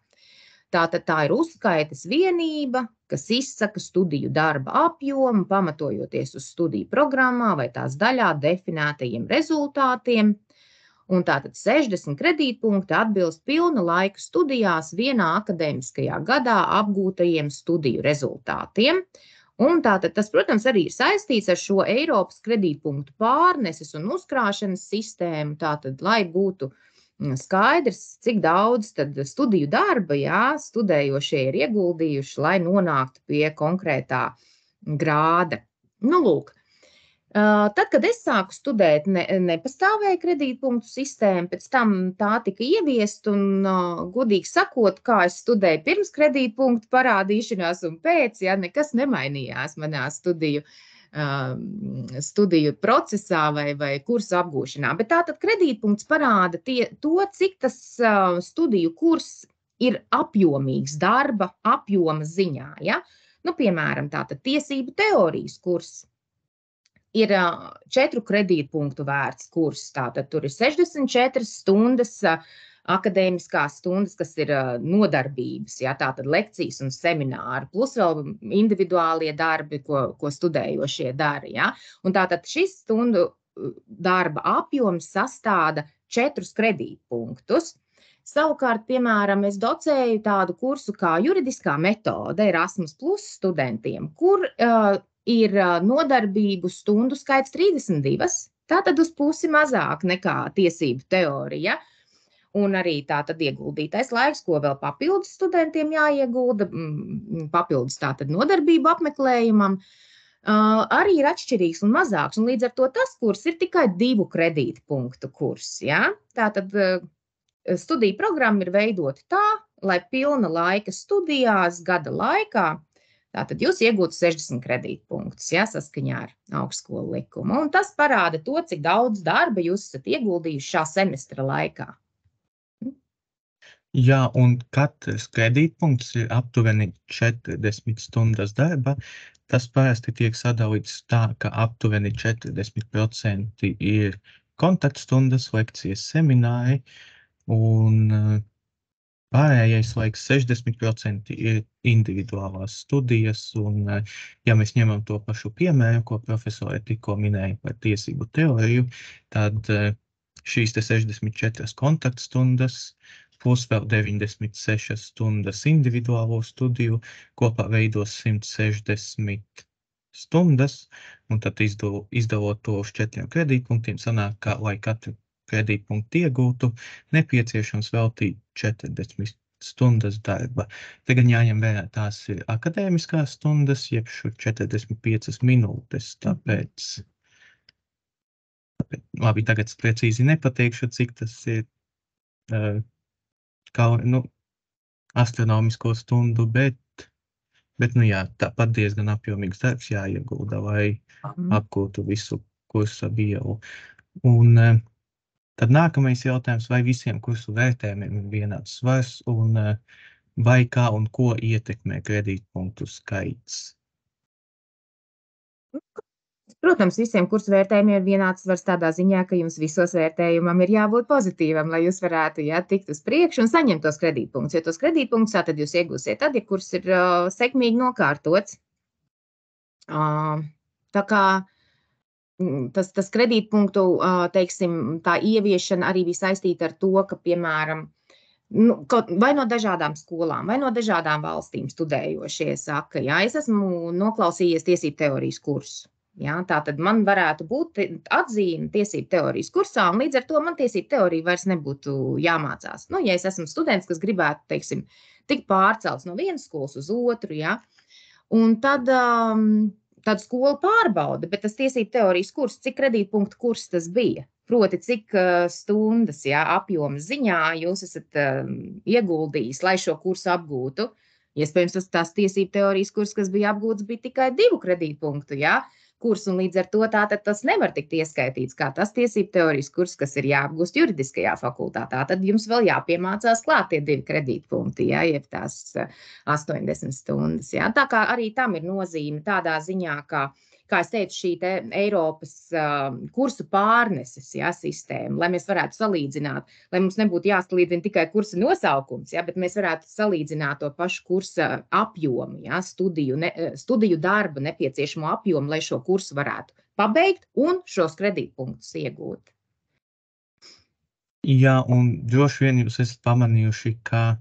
S1: Tātad tā ir uzskaites vienība, kas izsaka studiju darba apjomu, pamatojoties uz studiju programmā vai tās daļā definētajiem rezultātiem. Un tātad 60 kredītpunkti atbilst pilna laika studijās vienā akadēmiskajā gadā apgūtajiem studiju rezultātiem. Un tātad tas, protams, arī ir saistīts ar šo Eiropas kredītpunktu pārneses un uzkrāšanas sistēmu, tātad, lai būtu skaidrs, cik daudz tad studiju darba, studējošie ir ieguldījuši, lai nonāktu pie konkrētā grāda. Nu, lūk. Tad, kad es sāku studēt, nepastāvēja kredītpunktu sistēma, pēc tam tā tika ieviest un, godīgi sakot, kā es studēju pirms kredītpunktu parādīšanās un pēc, nekas nemainījās manā studiju procesā vai kursu apgūšanā. Bet tātad kredītpunkts parāda to, cik tas studiju kurs ir apjomīgs darba apjoma ziņā. Ja? Nu, piemēram, tātad tiesību teorijas kurs ir 4 kredītpunktu vērts kurs. Tātad tur ir 64 stundas, akadēmiskās stundas, kas ir nodarbības, tātad lekcijas un semināri, plus vēl individuālie darbi, ko studējošie dara. Ja? Un tātad šis stundu darba apjoms sastāda 4 kredītpunktus. Savukārt, piemēram, es docēju tādu kursu kā juridiskā metode Erasmus Plus studentiem, kur ir nodarbību stundu skaits 32, tātad uz pusi mazāk nekā tiesību teorija. Un arī tātad ieguldītais laiks, ko vēl papildus studentiem jāiegulda, papildus tātad nodarbību apmeklējumam, arī ir atšķirīgs un mazāks. Un līdz ar to tas kurs ir tikai 2 kredītpunktu kurs. Ja? Tātad studiju programma ir veidota tā, lai pilna laika studijās gada laikā tātad jūs iegūtu 60 kredītpunktus, saskaņā ar augstskolu likumu. Un tas parāda to, cik daudz darba jūs esat ieguldījuši šā semestra laikā.
S3: Jā, un katrs kredītpunkts ir aptuveni 40 stundas darba. Tas parasti tiek sadalīts tā, ka aptuveni 40% ir kontaktstundas, lekcijas, semināri, un pārējais laiks 60% ir individuālās studijas, un, ja mēs ņemam to pašu piemēru, ko profesore tikko minēja par tiesību teoriju, tad šīs 64 kontaktstundas plus vēl 96 stundas individuālo studiju kopā veidos 160 stundas, un tad izdalot to uz 4 kredītpunktiem, sanāk, ka, lai katru kredītpunktu iegūtu, nepieciešams veltīt 40 stundas darba. Tagad jāņem vērā, tās ir akadēmiskās stundas, jeb 45 minūtes, tāpēc labi, tagad es precīzi nepateikšu, cik tas ir astronomisko stundu, bet tāpat diezgan apjomīgs darbs jāiegulda, lai apgūtu visu kursa vielu. Un tad nākamais jautājums, vai visiem kursu vērtējumiem ir vienāds svars, un vai kā un ko ietekmē kredītpunktu skaits?
S1: Protams, visiem kursu vērtējumiem ir vienāds svars tādā ziņā, ka jums visos vērtējumam ir jābūt pozitīvam, lai jūs varētu tikt uz priekšu un saņemt tos kredītpunktus. Jo tos kredītpunktus tad jūs iegūsiet tad, ja kurs ir sekmīgi nokārtots. Tā kā tas kredītpunktu, teiksim, tā ieviešana arī bija saistīta ar to, ka, piemēram, vai no dažādām skolām, vai no dažādām valstīm studējošie saka, es esmu noklausījies tiesību teorijas kursu. Tātad man varētu būt atzīme tiesību teorijas kursā, un līdz ar to man tiesību teorija vairs nebūtu jāmācās. Ja es esmu students, kas gribētu, teiksim, tikt pārcelts no vienas skolas uz otru, un tad skola pārbauda, bet tas tiesību teorijas kurs, cik kredītpunktu kurs tas bija? Proti, cik stundas, apjoma ziņā jūs esat ieguldījis, lai šo kursu apgūtu. Iespējams, tās tiesību teorijas kurs, kas bija apgūts, bija tikai 2 kredītpunktu, kurs, un līdz ar to tātad tas nevar tikt ieskaitīts kā tas tiesību teorijas kurs, kas ir jāapgūst juridiskajā fakultātā. Tad jums vēl jāpiemācās klāt tie 2 kredītpunkti, jeb tās 80 stundas. Tā kā arī tam ir nozīme tādā ziņā, kā kā es teicu, šī te Eiropas kursu pārneses sistēma, lai mēs varētu salīdzināt, lai mums nebūtu jāsalīdzina tikai kursa nosaukums, bet mēs varētu salīdzināt to pašu kursa apjomu, studiju darba nepieciešamo apjomu, lai šo kursu varētu pabeigt un šos kredītpunktus iegūt.
S3: Jā, un droši vien jūs esat pamanījuši, ka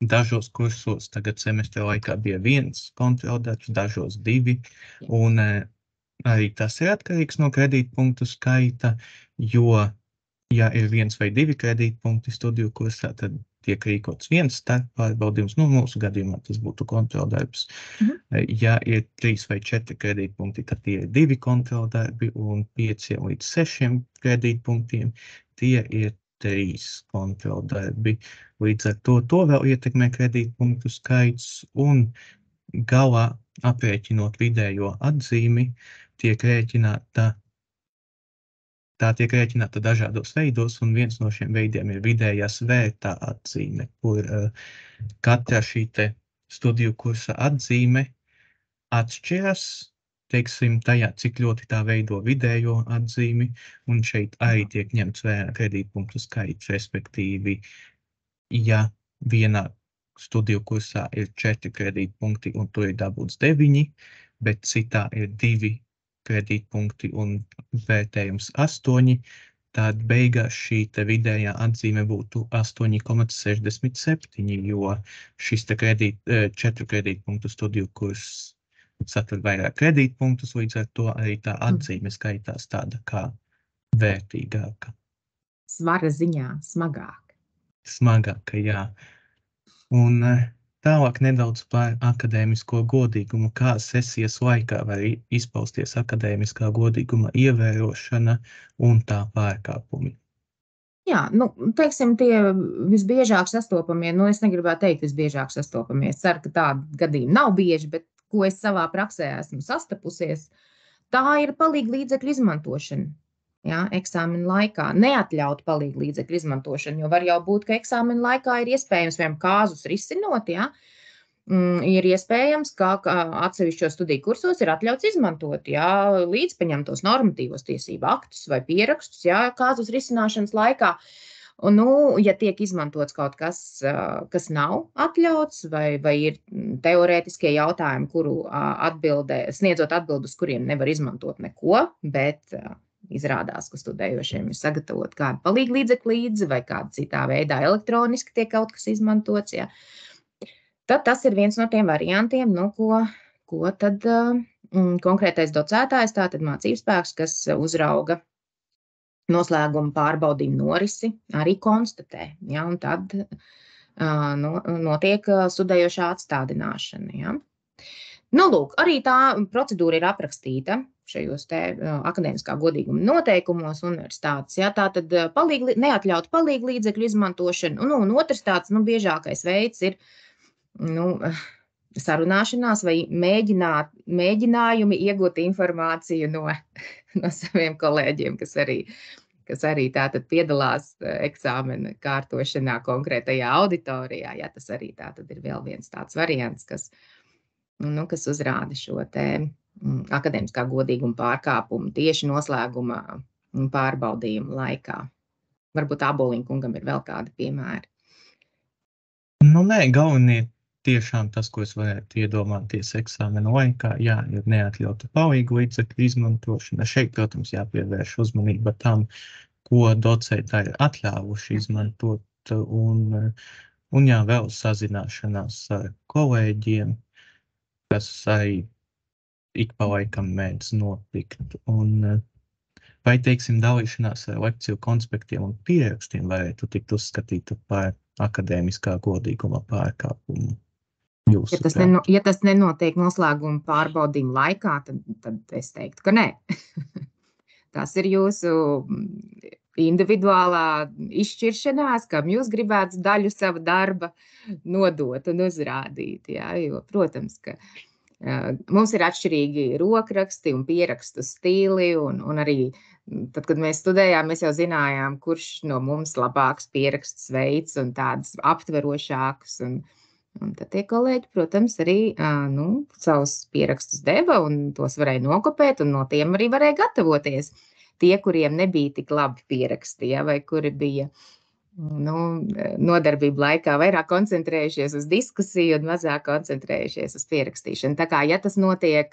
S3: dažos kursos tagad semestra laikā bija 1 kontroldarbs, dažos 2, un arī tas ir atkarīgs no kredītpunktu skaita, jo, ja ir 1 vai 2 kredītpunkti studiju kursā, tad tiek rīkots 1 starppārbaudījums, mūsu gadījumā tas būtu kontroldarbs. Ja ir 3 vai 4 kredītpunkti, tad tie ir 2 kontroldarbi, un 5 līdz 6 kredītpunktiem tie ir 3 kontroldarbi. Līdz ar to vēl ietekmē kredītpunktu skaits, un galā aprēķinot vidējo atzīmi tiek rēķināta dažādos veidos, un viens no šiem veidiem ir vidējā svērtā atzīme, kur katra šī te studiju kursa atzīme atšķiras, teiksim, tajā, cik ļoti tā veido vidējo atzīmi, un šeit arī tiek ņemts vērā kredītpunktu skaits, respektīvi, ja vienā studiju kursā ir 4 kredītpunkti un tur ir dabūts 9, bet citā ir 2 kredītpunkti un vērtējums 8, tad beigās šī te vidējā atzīme būtu 8,67, jo šis te 4 kredītpunktu studiju kurs satur vairāk kredītpunktus, līdz ar to arī tā atzīme skaitās tāda kā vērtīgāka.
S1: Svara ziņā smagāk.
S3: Smagāka, jā. Un tālāk nedaudz par akadēmisko godīgumu, kā sesijas laikā var izpausties akadēmiskā godīguma ievērošana un tā pārkāpumi.
S1: Jā, teiksim, tie visbiežāk sastopamie, es negribētu teikt visbiežāk sastopamie, ceru, ka tādi gadījumi nav bieži, bet ko es savā praksē esmu sastapusies, tā ir palīglīdzekļu izmantošana. Eksāmena laikā neatļaut palīglīdzekļu izmantošanu, jo var jau būt, ka eksāmena laikā ir iespējams, piemēram, kāzus risinot, ir iespējams, ka atsevišķos studiju kursos ir atļauts izmantot, līdzpaņemtos normatīvos tiesību aktus vai pierakstus, kāzus risināšanas laikā. Un, ja tiek izmantots kaut kas, kas nav atļauts, vai ir teorētiskie jautājumi, kuru sniedzot atbildus, kuriem nevar izmantot neko, bet izrādās, ka studējošiem ir sagatavot kādu palīglīdzekli līdzi, vai kādā citā veidā elektroniski tiek kaut kas izmantots, tad tas ir viens no tiem variantiem, ko tad konkrētais docētājs, tātad mācībspēks, kas uzrauga noslēguma pārbaudījumu norisi, arī konstatē, un tad notiek studējošā atstādināšana. Lūk, arī tā procedūra ir aprakstīta šajos te akadēmiskā godīguma noteikumos universitātes. Tātad neatļaut palīglīdzekļu izmantošanu, un otrs tāds biežākais veids ir sarunāšanās vai mēģinājumi iegūt informāciju no saviem kolēģiem, kas arī tātad piedalās eksāmena kārtošanā konkrētajā auditorijā. Tas arī tātad ir vēl viens tāds variants, kas uzrāda šo te akadēmiskā godīguma pārkāpumu tieši noslēguma pārbaudījuma laikā. Varbūt Aboliņkungam ir vēl kādi piemēri.
S3: Nē, galvenie tiešām tas, ko es varētu iedomāties eksāmena laikā, ir neatļauta palīglīdzekļu izmantošana. Šeit, protams, jāpievērš uzmanība tam, ko docētāji ir atļāvuši izmantot, un vēl sazināšanās ar kolēģiem, kas arī ik pa laikam mēdz notikt. Vai, teiksim, dalīšanās ar lekciju konspektiem un pierakstiem varētu tikt uzskatīta par akadēmiskā godīguma pārkāpumu?
S1: Ja tas nenotiek noslēguma pārbaudījuma laikā, tad es teiktu, ka nē. Tas ir jūsu individuālā izšķiršanās, kam jūs gribētu daļu sava darba nodot un uzrādīt. Jo, protams, ka mums ir atšķirīgi rokraksti un pierakstu stili, un arī tad, kad mēs studējām, mēs jau zinājām, kurš no mums labāks pierakstus veids un tādus aptverošākus Un tad tie kolēģi, protams, arī savus pierakstus deva un tos varēja nokopēt, un no tiem arī varēja gatavoties. Tie, kuriem nebija tik labi pieraksti, vai kuri bija nodarbību laikā vairāk koncentrējušies uz diskusiju un mazāk koncentrējušies uz pierakstīšanu. Tā kā, ja tas notiek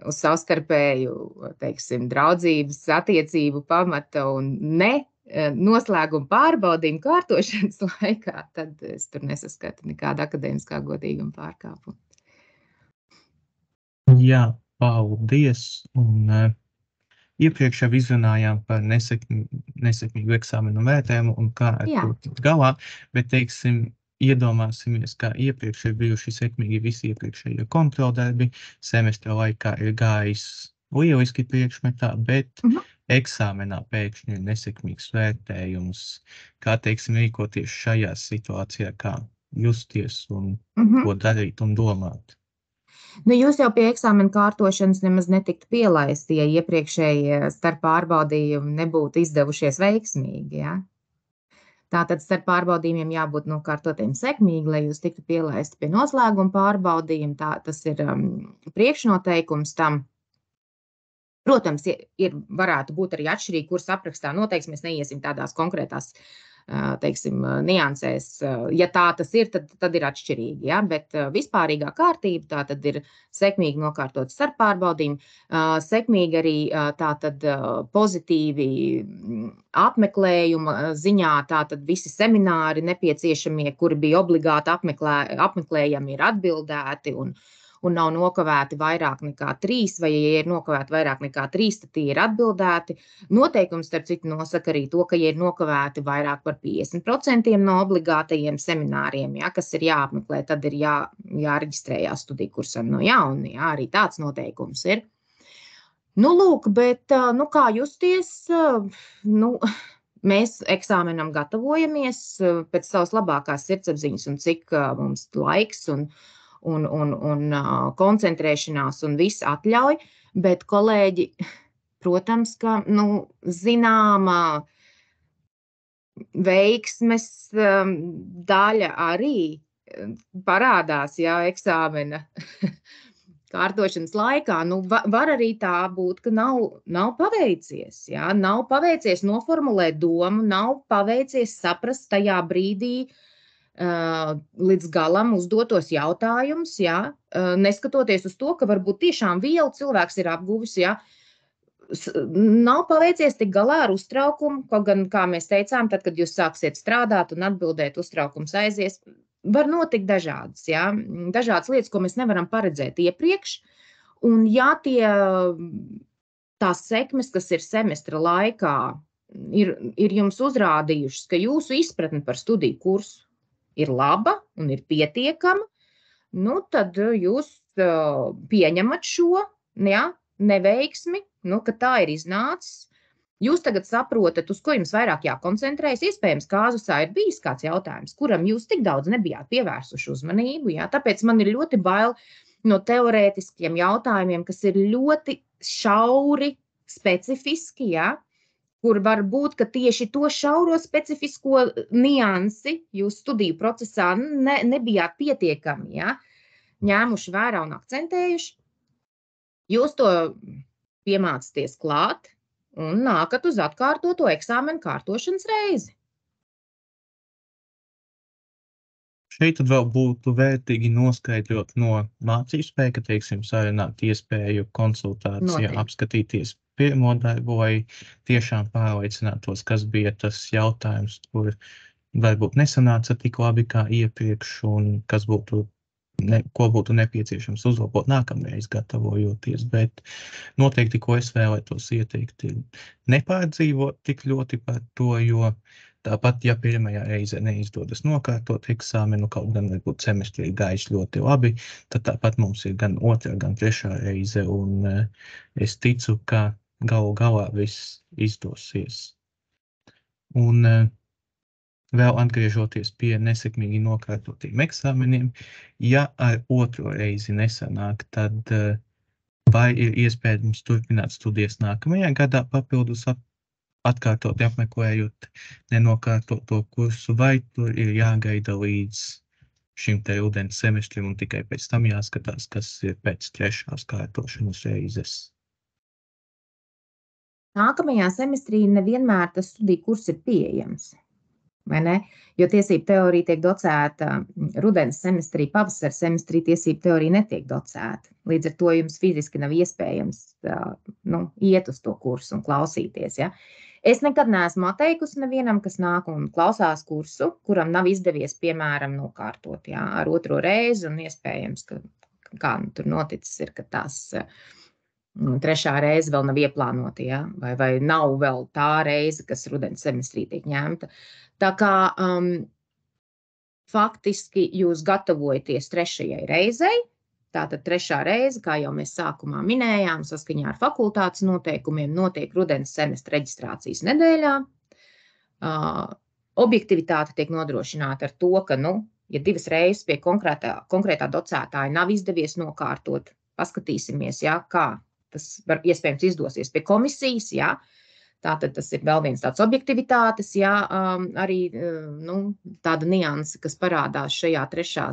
S1: uz savstarpēju, teiksim, draudzības attiecību pamata un ne noslēguma pārbaudījuma kārtošanas laikā, tad es tur nesaskatu nekādu akadēmiskā godīguma pārkāpumu.
S3: Jā, paldies. Un iepriekš jau izrunājām par nesekmīgu eksāmenu vērtējumu un kā ar to tikt galā, bet, teiksim, iedomāsimies, kā iepriekš ir bijuši sekmīgi visi iepriekšējie kontroldarbi, semestra laikā ir gājis lieliski priekšmetā, bet eksāmenā pēkšņi ir nesekmīgs vērtējums. Kā, teiksim, rīkoties šajā situācijā, kā justies un ko darīt un domāt?
S1: Jūs jau pie eksāmena kārtošanas nemaz netiktu pielaisti, ja iepriekšējie starp pārbaudījumi nebūtu izdevušies veiksmīgi, ja? Tātad starp pārbaudījumiem jābūt nokārtotiem sekmīgi, lai jūs tiktu pielaisti pie noslēguma pārbaudījuma. Tas ir priekšnoteikums tam. Protams, varētu būt arī atšķirīgi, kuras aprakstā noteikts, mēs neiesim tādās konkrētās, teiksim, niansēs. Ja tā tas ir, tad ir atšķirīgi, ja? Bet vispārīgā kārtība tā tad ir sekmīgi nokārtot starp pārbaudījumu, sekmīgi arī tātad pozitīvi apmeklējuma ziņā, tātad visi semināri nepieciešamie, kuri bija obligāti apmeklējami, ir atbildēti un nav nokavēti vairāk nekā 3, vai, ja ir nokavēti vairāk nekā 3, tad tie ir atbildēti. Noteikums, starp citu, nosaka arī to, ka, ja ir nokavēti vairāk par 50% no obligātajiem semināriem, ja, kas ir jāapmeklē, tad ir jāreģistrējās studiju kursam no jauna, ja, arī tāds noteikums ir. Lūk, bet, kā justies, mēs eksāmenam gatavojamies pēc savas labākās sirdsapziņas un cik mums laiks un koncentrēšanās un viss atļauj, bet kolēģi, protams, ka, zināmā veiksmes daļa arī parādās, jā, eksāmena kārtošanas laikā. Var arī tā būt, ka nav paveicies, jā, nav paveicies noformulēt domu, nav paveicies saprast tajā brīdī, līdz galam uzdotos jautājumus, ja, neskatoties uz to, ka varbūt tiešām vielu cilvēks ir apguvis, ja, nav paveicies tik galā ar uztraukumu, kaut gan, kā mēs teicām, tad, kad jūs sāksiet strādāt un atbildēt, uztraukums aizies, var notikt dažādas, ja, dažādas lietas, ko mēs nevaram paredzēt iepriekš, un ja tās sekmes, kas ir semestra laikā, ir jums uzrādījušas, ka jūsu izpratne par studiju kursu ir laba un ir pietiekama, tad jūs pieņemat šo, ja, neveiksmi, ka tā ir iznācis. Jūs tagad saprotat, uz ko jums vairāk jākoncentrējas. Iespējams, kāzusā ir bijis kāds jautājums, kuram jūs tik daudz nebijāt pievērsuši uzmanību. Ja? Tāpēc man ir ļoti bail no teorētiskiem jautājumiem, kas ir ļoti šauri, specifiski, ja? Kur var būt, ka tieši to šauro specifisko niansi jūs studiju procesā nebijāt pietiekami, ja, ņēmuši vērā un akcentējuši. Jūs to piemācāties klāt un nākat uz atkārtoto eksāmenu kārtošanas reizi.
S3: Šeit tad vēl būtu vērtīgi noskaidrot no mācību spēja, ka, teiksim, sarunāt iespēju konsultācijā, apskatīties pirmo darbu, lai tiešām pārliecinātos, kas bija tas jautājums, kur varbūt nesanāca tik labi kā iepriekš, un kas ko būtu nepieciešams uzlabot nākamreiz gatavojoties. Bet noteikti, ko es vēlētos ieteikt, ir nepārdzīvot tik ļoti par to, jo tāpat, ja pirmajā reize neizdodas nokārtot eksāmenu, kaut gan varbūt semestri ir gājis ļoti labi, tad tāpat mums ir gan otrā, gan trešā reize, un es ticu, ka galu galā viss izdosies. Un vēl atgriežoties pie nesekmīgi nokārtotiem eksāmeniem, ja ar otro reizi nesanāk, tad vai ir iespējams turpināt studijas nākamajā gadā papildus atkārtot apmeklējot nenokārtoto kursu, vai tur ir jāgaida līdz šim te rudens semestrim un tikai pēc tam jāskatās, kas ir pēc 3. kārtošanas reizes.
S1: Nākamajā semestrī nevienmēr tas studiju kurs ir pieejams, vai ne? Jo tiesību teorija tiek docēta rudens semestrī, pavasara semestrī tiesību teorija netiek docēta. Līdz ar to jums fiziski nav iespējams iet uz to kursu un klausīties. Ja? Es nekad neesmu atteikusi nevienam, kas nāk un klausās kursu, kuram nav izdevies, piemēram, nokārtot ar 2. reizi, un iespējams, ka kā tur noticis ir, ka tās 3. reize vēl nav ieplānota, ja? vai nav vēl tā reize, kas rudens semestrī tiek ņemta. Tā kā faktiski jūs gatavojaties 3. reizei, tātad 3. reize, kā jau mēs sākumā minējām, saskaņā ar fakultātes noteikumiem notiek rudens semestra reģistrācijas nedēļā. Objektivitāte tiek nodrošināta ar to, ka, ja 2 reizes pie konkrētā docētāja nav izdevies nokārtot, paskatīsimies, kā tas var iespējams izdosies pie komisijas, Tātad tas ir vēl viens tāds objektivitātes, arī tāda nianse, kas parādās šajā 3.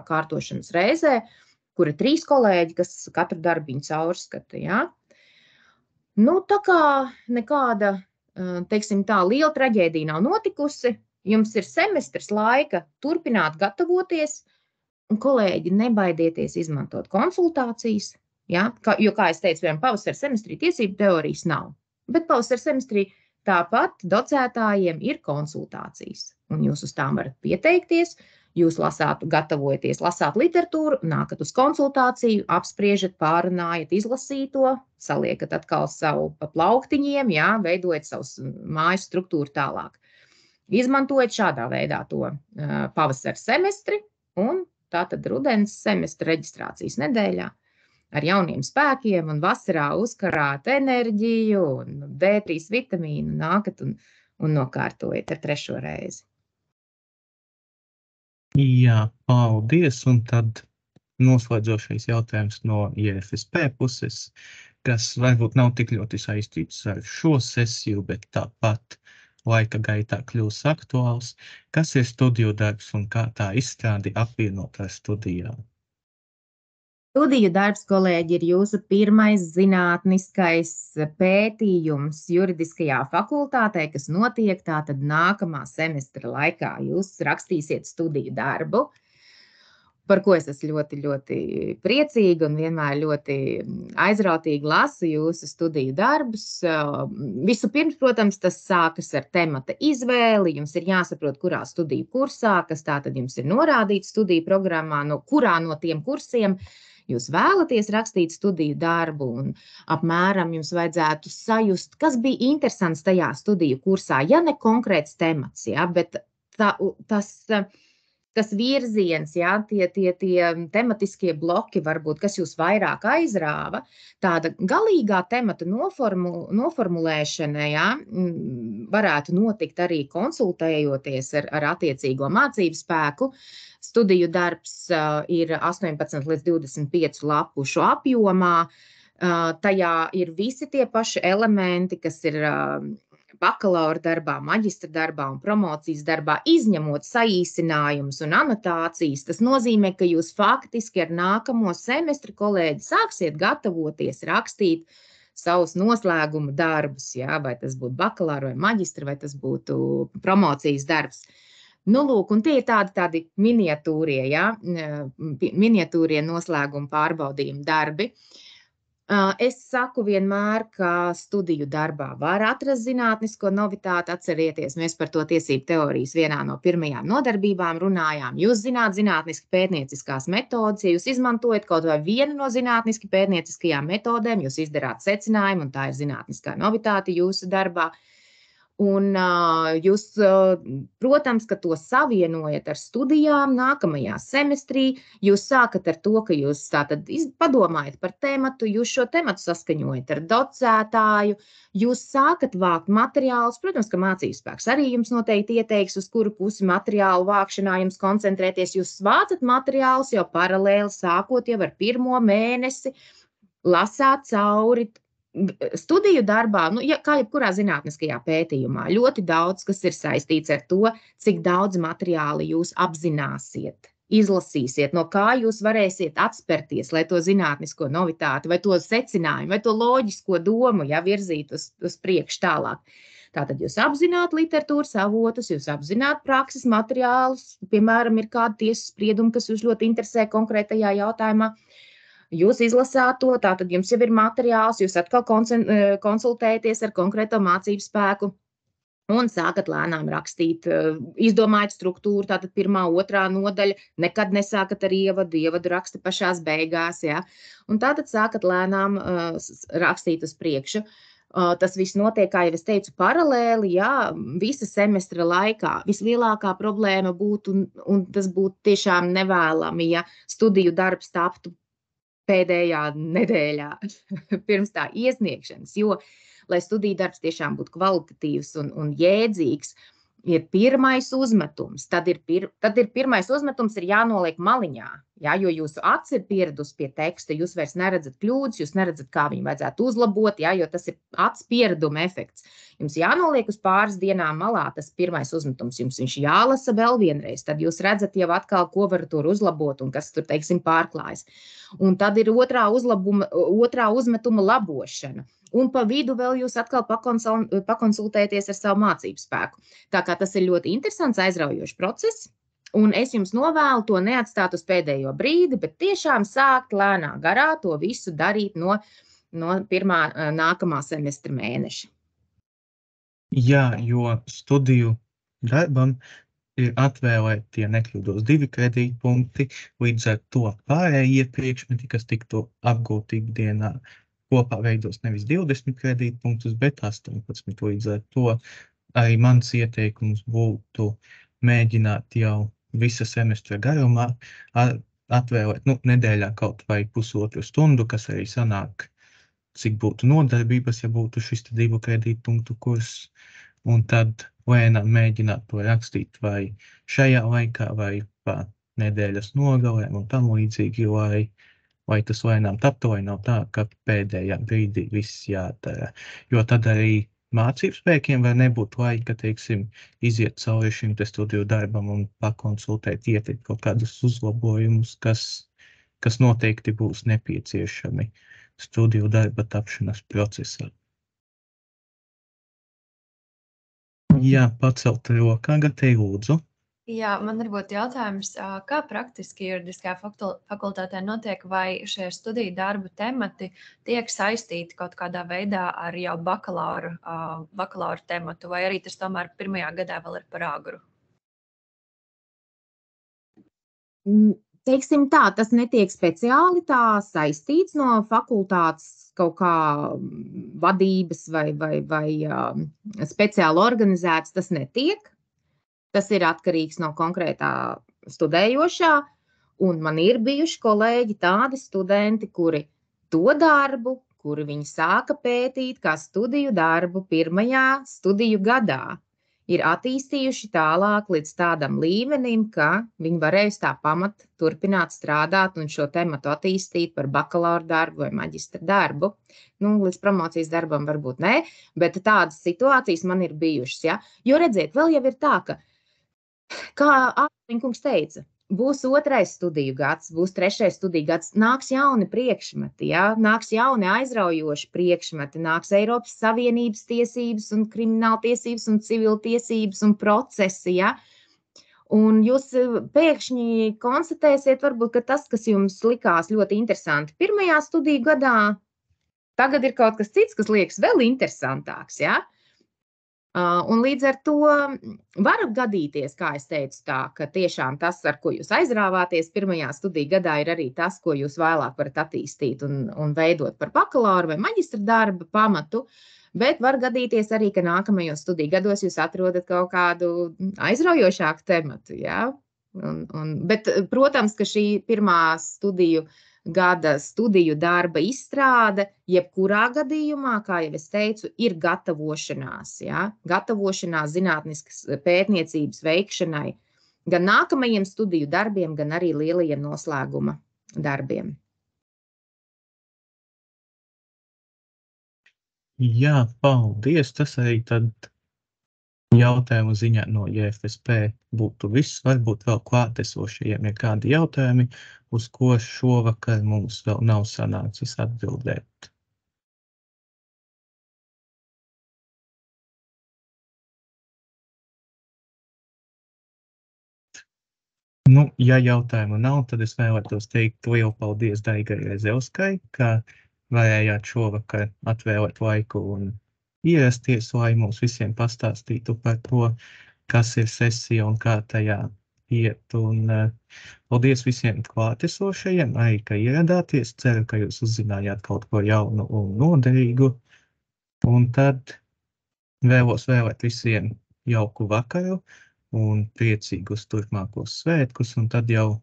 S1: kārtošanas reizē, kur ir 3 kolēģi, kas katru darbiņu caurskata. Tā kā nekāda, teiksim tā, liela traģēdija nav notikusi, jums ir semestrs laika turpināt gatavoties, un kolēģi nebaidieties izmantot konsultācijas, jo, kā es teicu, pavasara semestrī tiesību teorijas nav. Bet pavasara semestrī tāpat docētājiem ir konsultācijas, un jūs uz tām varat pieteikties, jūs gatavojaties, lasāt literatūru, nākat uz konsultāciju, apspriežat, pārunājat izlasīto, saliekat atkal savu pa plauktiņiem, veidojat savus mājas struktūru tālāk. Izmantojat šādā veidā to pavasara semestri un tātad rudens semestra reģistrācijas nedēļā. Ar jauniem spēkiem un vasarā uzkarāt enerģiju un D3 vitamīnu nākat un nokārtojat ar 3. reizi.
S3: Jā, paldies. Un tad noslēdzošais jautājums no JFSP puses, kas varbūt nav tik ļoti saistīts ar šo sesiju, bet tāpat laika gaitā kļūs aktuāls. Kas ir studiju darbs un kā tā izstrādi apvienot ar studijām?
S1: Studiju darbs, kolēģi, ir jūsu pirmais zinātniskais pētījums juridiskajā fakultātē, kas notiek tātad nākamā semestra laikā. Jūs rakstīsiet studiju darbu, par ko es esmu ļoti, ļoti priecīga un vienmēr ļoti aizrautīgi lasu jūsu studiju darbus. Vispirms, protams, tas sākas ar temata izvēli. Jums ir jāsaprot, kurā studiju kursā, kas tātad jums ir norādīts studiju programmā, kurā no tiem kursiem jūs vēlaties rakstīt studiju darbu, un apmēram jums vajadzētu sajust, kas bija interesants tajā studiju kursā, ja ne konkrēts temats, bet tas virziens, tie tematiskie bloki varbūt, kas jūs vairāk aizrāva, tāda galīgā temata noformulēšana, varētu notikt arī konsultējoties ar attiecīgo mācību spēku. Studiju darbs ir 18 līdz 25 lapušu apjomā. Tajā ir visi tie paši elementi, kas ir bakalaura darbā, maģistra darbā un promocijas darbā, izņemot saīsinājumus un anotācijas. Tas nozīmē, ka jūs faktiski ar nākamo semestri, kolēģi, sāksiet gatavoties rakstīt savus noslēguma darbus, vai tas būtu bakalaura vai maģistra, vai tas būtu promocijas darbs. Lūk, un tie ir tādi miniatūrie, miniatūrie noslēguma pārbaudījuma darbi. Es saku vienmēr, ka studiju darbā var atrast zinātnisko novitāti. Atcerieties, mēs par to tiesību teorijas vienā no pirmajām nodarbībām runājām. Jūs zināt zinātniski pētnieciskās metodes, ja jūs izmantojat kaut vai vienu no zinātniski pētnieciskajām metodēm, jūs izdarāt secinājumu, un tā ir zinātniskā novitāte jūsu darbā. Un jūs, protams, ka to savienojat ar studijām nākamajā semestrī. Jūs sākat ar to, ka jūs tātad padomājat par tematu, jūs šo tematu saskaņojat ar docētāju, jūs sākat vākt materiālus. Protams, ka mācības spēks arī jums noteikti ieteiks, uz kuru pusi materiālu vākšanā jums koncentrēties. Jūs vācat materiālus jau paralēli, sākot jau ar 1. mēnesi, lasāt cauri studiju darbā, kā jebkurā zinātniskajā pētījumā, ļoti daudz, kas ir saistīts ar to, cik daudz materiāli jūs apzināsiet, izlasīsiet, no kā jūs varēsiet atspērties, lai to zinātnisko novitāti, vai to secinājumu, vai to loģisko domu, virzīt uz priekšu tālāk. Tātad jūs apzināt literatūras avotus, jūs apzināt prakses materiālus, piemēram, ir kāda tiesas sprieduma, kas jūs ļoti interesē konkrētajā jautājumā. Jūs izlasāt to, tātad jums jau ir materiāls, jūs atkal konsultējaties ar konkrēto mācību spēku un sākat lēnām rakstīt, izdomājat struktūru, tātad 1., 2. nodaļa, nekad nesākat ar ievadu raksta pašās beigās, un tātad sākat lēnām rakstīt uz priekšu. Tas viss notiek, kā jau es teicu, paralēli, visa semestra laikā. Vislielākā problēma būtu, un tas būtu tiešām nevēlami, ja studiju darbs taptu pēdējā nedēļā pirms tā iesniegšanas, jo, lai studiju darbs tiešām būtu kvalitatīvs un jēdzīgs, ir pirmais uzmetums. Tad ir pirmais uzmetums ir jānoliek maliņā, jo jūsu acs ir pieradusi pie teksta, jūs vairs neredzat kļūdas, jūs neredzat, kā viņu vajadzētu uzlabot, jo tas ir acs piereduma efekts. Jums jānoliek uz pāris dienām malā tas pirmais uzmetums, jums viņš jālasa vēl vienreiz, tad jūs redzat jau atkal, ko var tur uzlabot un kas tur, teiksim, pārklājas. Un tad ir otrā uzmetuma labošana. Un pa vidu vēl jūs atkal pakonsultēties ar savu mācību spēku. Tā kā tas ir ļoti interesants, aizraujošs process, un es jums novēlu to neatstāt uz pēdējo brīdi, bet tiešām sākt lēnā garā to visu darīt no pirmā nākamā semestra mēneša.
S3: Jā, jo studiju darbam ir atvēlēti, ja nekļūdos, 2 kredītpunkti, līdz ar to pārējie priekšmeti, kas tiktu apgūti ikdienā, kopā veidos nevis 20 kredītpunktus, bet 18. Līdz ar to arī mans ieteikums būtu mēģināt jau visa semestra garumā atvēlēt, nedēļā kaut vai 1,5 stundu, kas arī sanāk, cik būtu nodarbības, ja būtu šis 2 kredītpunktu kurs, un tad lēnām mēģināt to rakstīt vai šajā laikā, vai pa nedēļas nogalēm un tam līdzīgi, lai tas lēnām taptu, lai nav tā, ka pēdējā brīdī viss jādara. Jo tad arī mācību spēkiem var nebūt laika, teiksim, iziet cauri šim te studiju darbam un pakonsultēt, ieteikt kaut kādus uzlabojumus, kas noteikti būs nepieciešami studiju darba tapšanas procesā. Jā, pacelt rokā, Gatei, lūdzu.
S2: Jā, man varbūt jautājums, kā praktiski juridiskajā fakultātē notiek, vai šie studiju darbu temati tiek saistīti kaut kādā veidā ar jau bakalaura tematu, vai arī tas tomēr pirmajā gadā vēl ir par agru?
S1: Teiksim tā, tas netiek speciāli tā saistīts no fakultātes kaut kā vadības vai speciāli organizēts, tas netiek. Tas ir atkarīgs no konkrētā studējošā, un man ir bijuši kolēģi tādi studenti, kuri to darbu, kuri viņi sāka pētīt kā studiju darbu pirmajā studiju gadā, ir attīstījuši tālāk līdz tādam līmenim, ka viņi varēs tā pamat turpināt strādāt un šo tematu attīstīt par bakalaura darbu vai maģistra darbu. Līdz promocijas darbam varbūt ne, bet tādas situācijas man ir bijušas, ja? Jo redziet, vēl jau ir tā, ka, kā Ārliņkungs teica, būs 2. studiju gads, būs 3. studiju gads, nāks jauni priekšmeti, nāks jauni aizraujoši priekšmeti, nāks Eiropas Savienības tiesības un krimināla tiesības un civila tiesības un procesi, Un jūs pēkšņi konstatēsiet, varbūt, ka tas, kas jums likās ļoti interesanti pirmajā studiju gadā, tagad ir kaut kas cits, kas liekas vēl interesantāks, Un līdz ar to var gadīties, kā es teicu, tā, ka tiešām tas, ar ko jūs aizrāvāties pirmajā studiju gadā, ir arī tas, ko jūs vēlāk varat attīstīt un veidot par bakalaura vai maģistra darba pamatu, bet var gadīties arī, ka nākamajos studiju gados jūs atrodat kaut kādu aizraujošāku tematu, Bet, protams, ka šī pirmā studiju gada studiju darba izstrāde, jebkurā gadījumā, kā jau es teicu, ir gatavošanās, gatavošanās zinātniskas pētniecības veikšanai, gan nākamajiem studiju darbiem, gan arī lielajiem noslēguma darbiem.
S3: Jā, paldies. Tas arī tad jautājumu ziņā no JFSP būtu viss. Varbūt vēl klātesošajiem ir kādi jautājumi, uz ko šovakar mums vēl nav sanācis atbildēt. Nu, ja jautājumu nav, tad es vēlētos teikt lielu paldies Daigai Rezelskai, ka varējāt šovakar atvēlēt laiku un ierasties, lai mums visiem pastāstītu par to, kas ir sesija un kā tajā iet. Un paldies visiem klātesošajiem, arī, ka ieradāties. Ceru, ka jūs uzzinājāt kaut ko jaunu un noderīgu. Un tad vēlos vēlēt visiem jauku vakaru un priecīgus turpmākos svētkus, un tad jau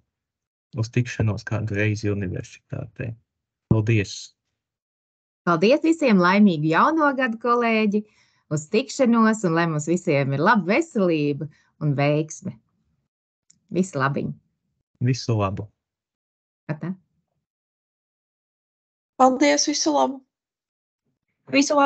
S3: uz tikšanos kādu reizi universitātē. Paldies!
S1: Paldies visiem, laimīgu jauno gadu, kolēģi! Uz tikšanos, un lai mums visiem ir laba veselība un veiksme. Visu labiņu!
S3: Visu labu!
S1: Atā.
S4: Paldies, visu labu!
S2: Visu labu!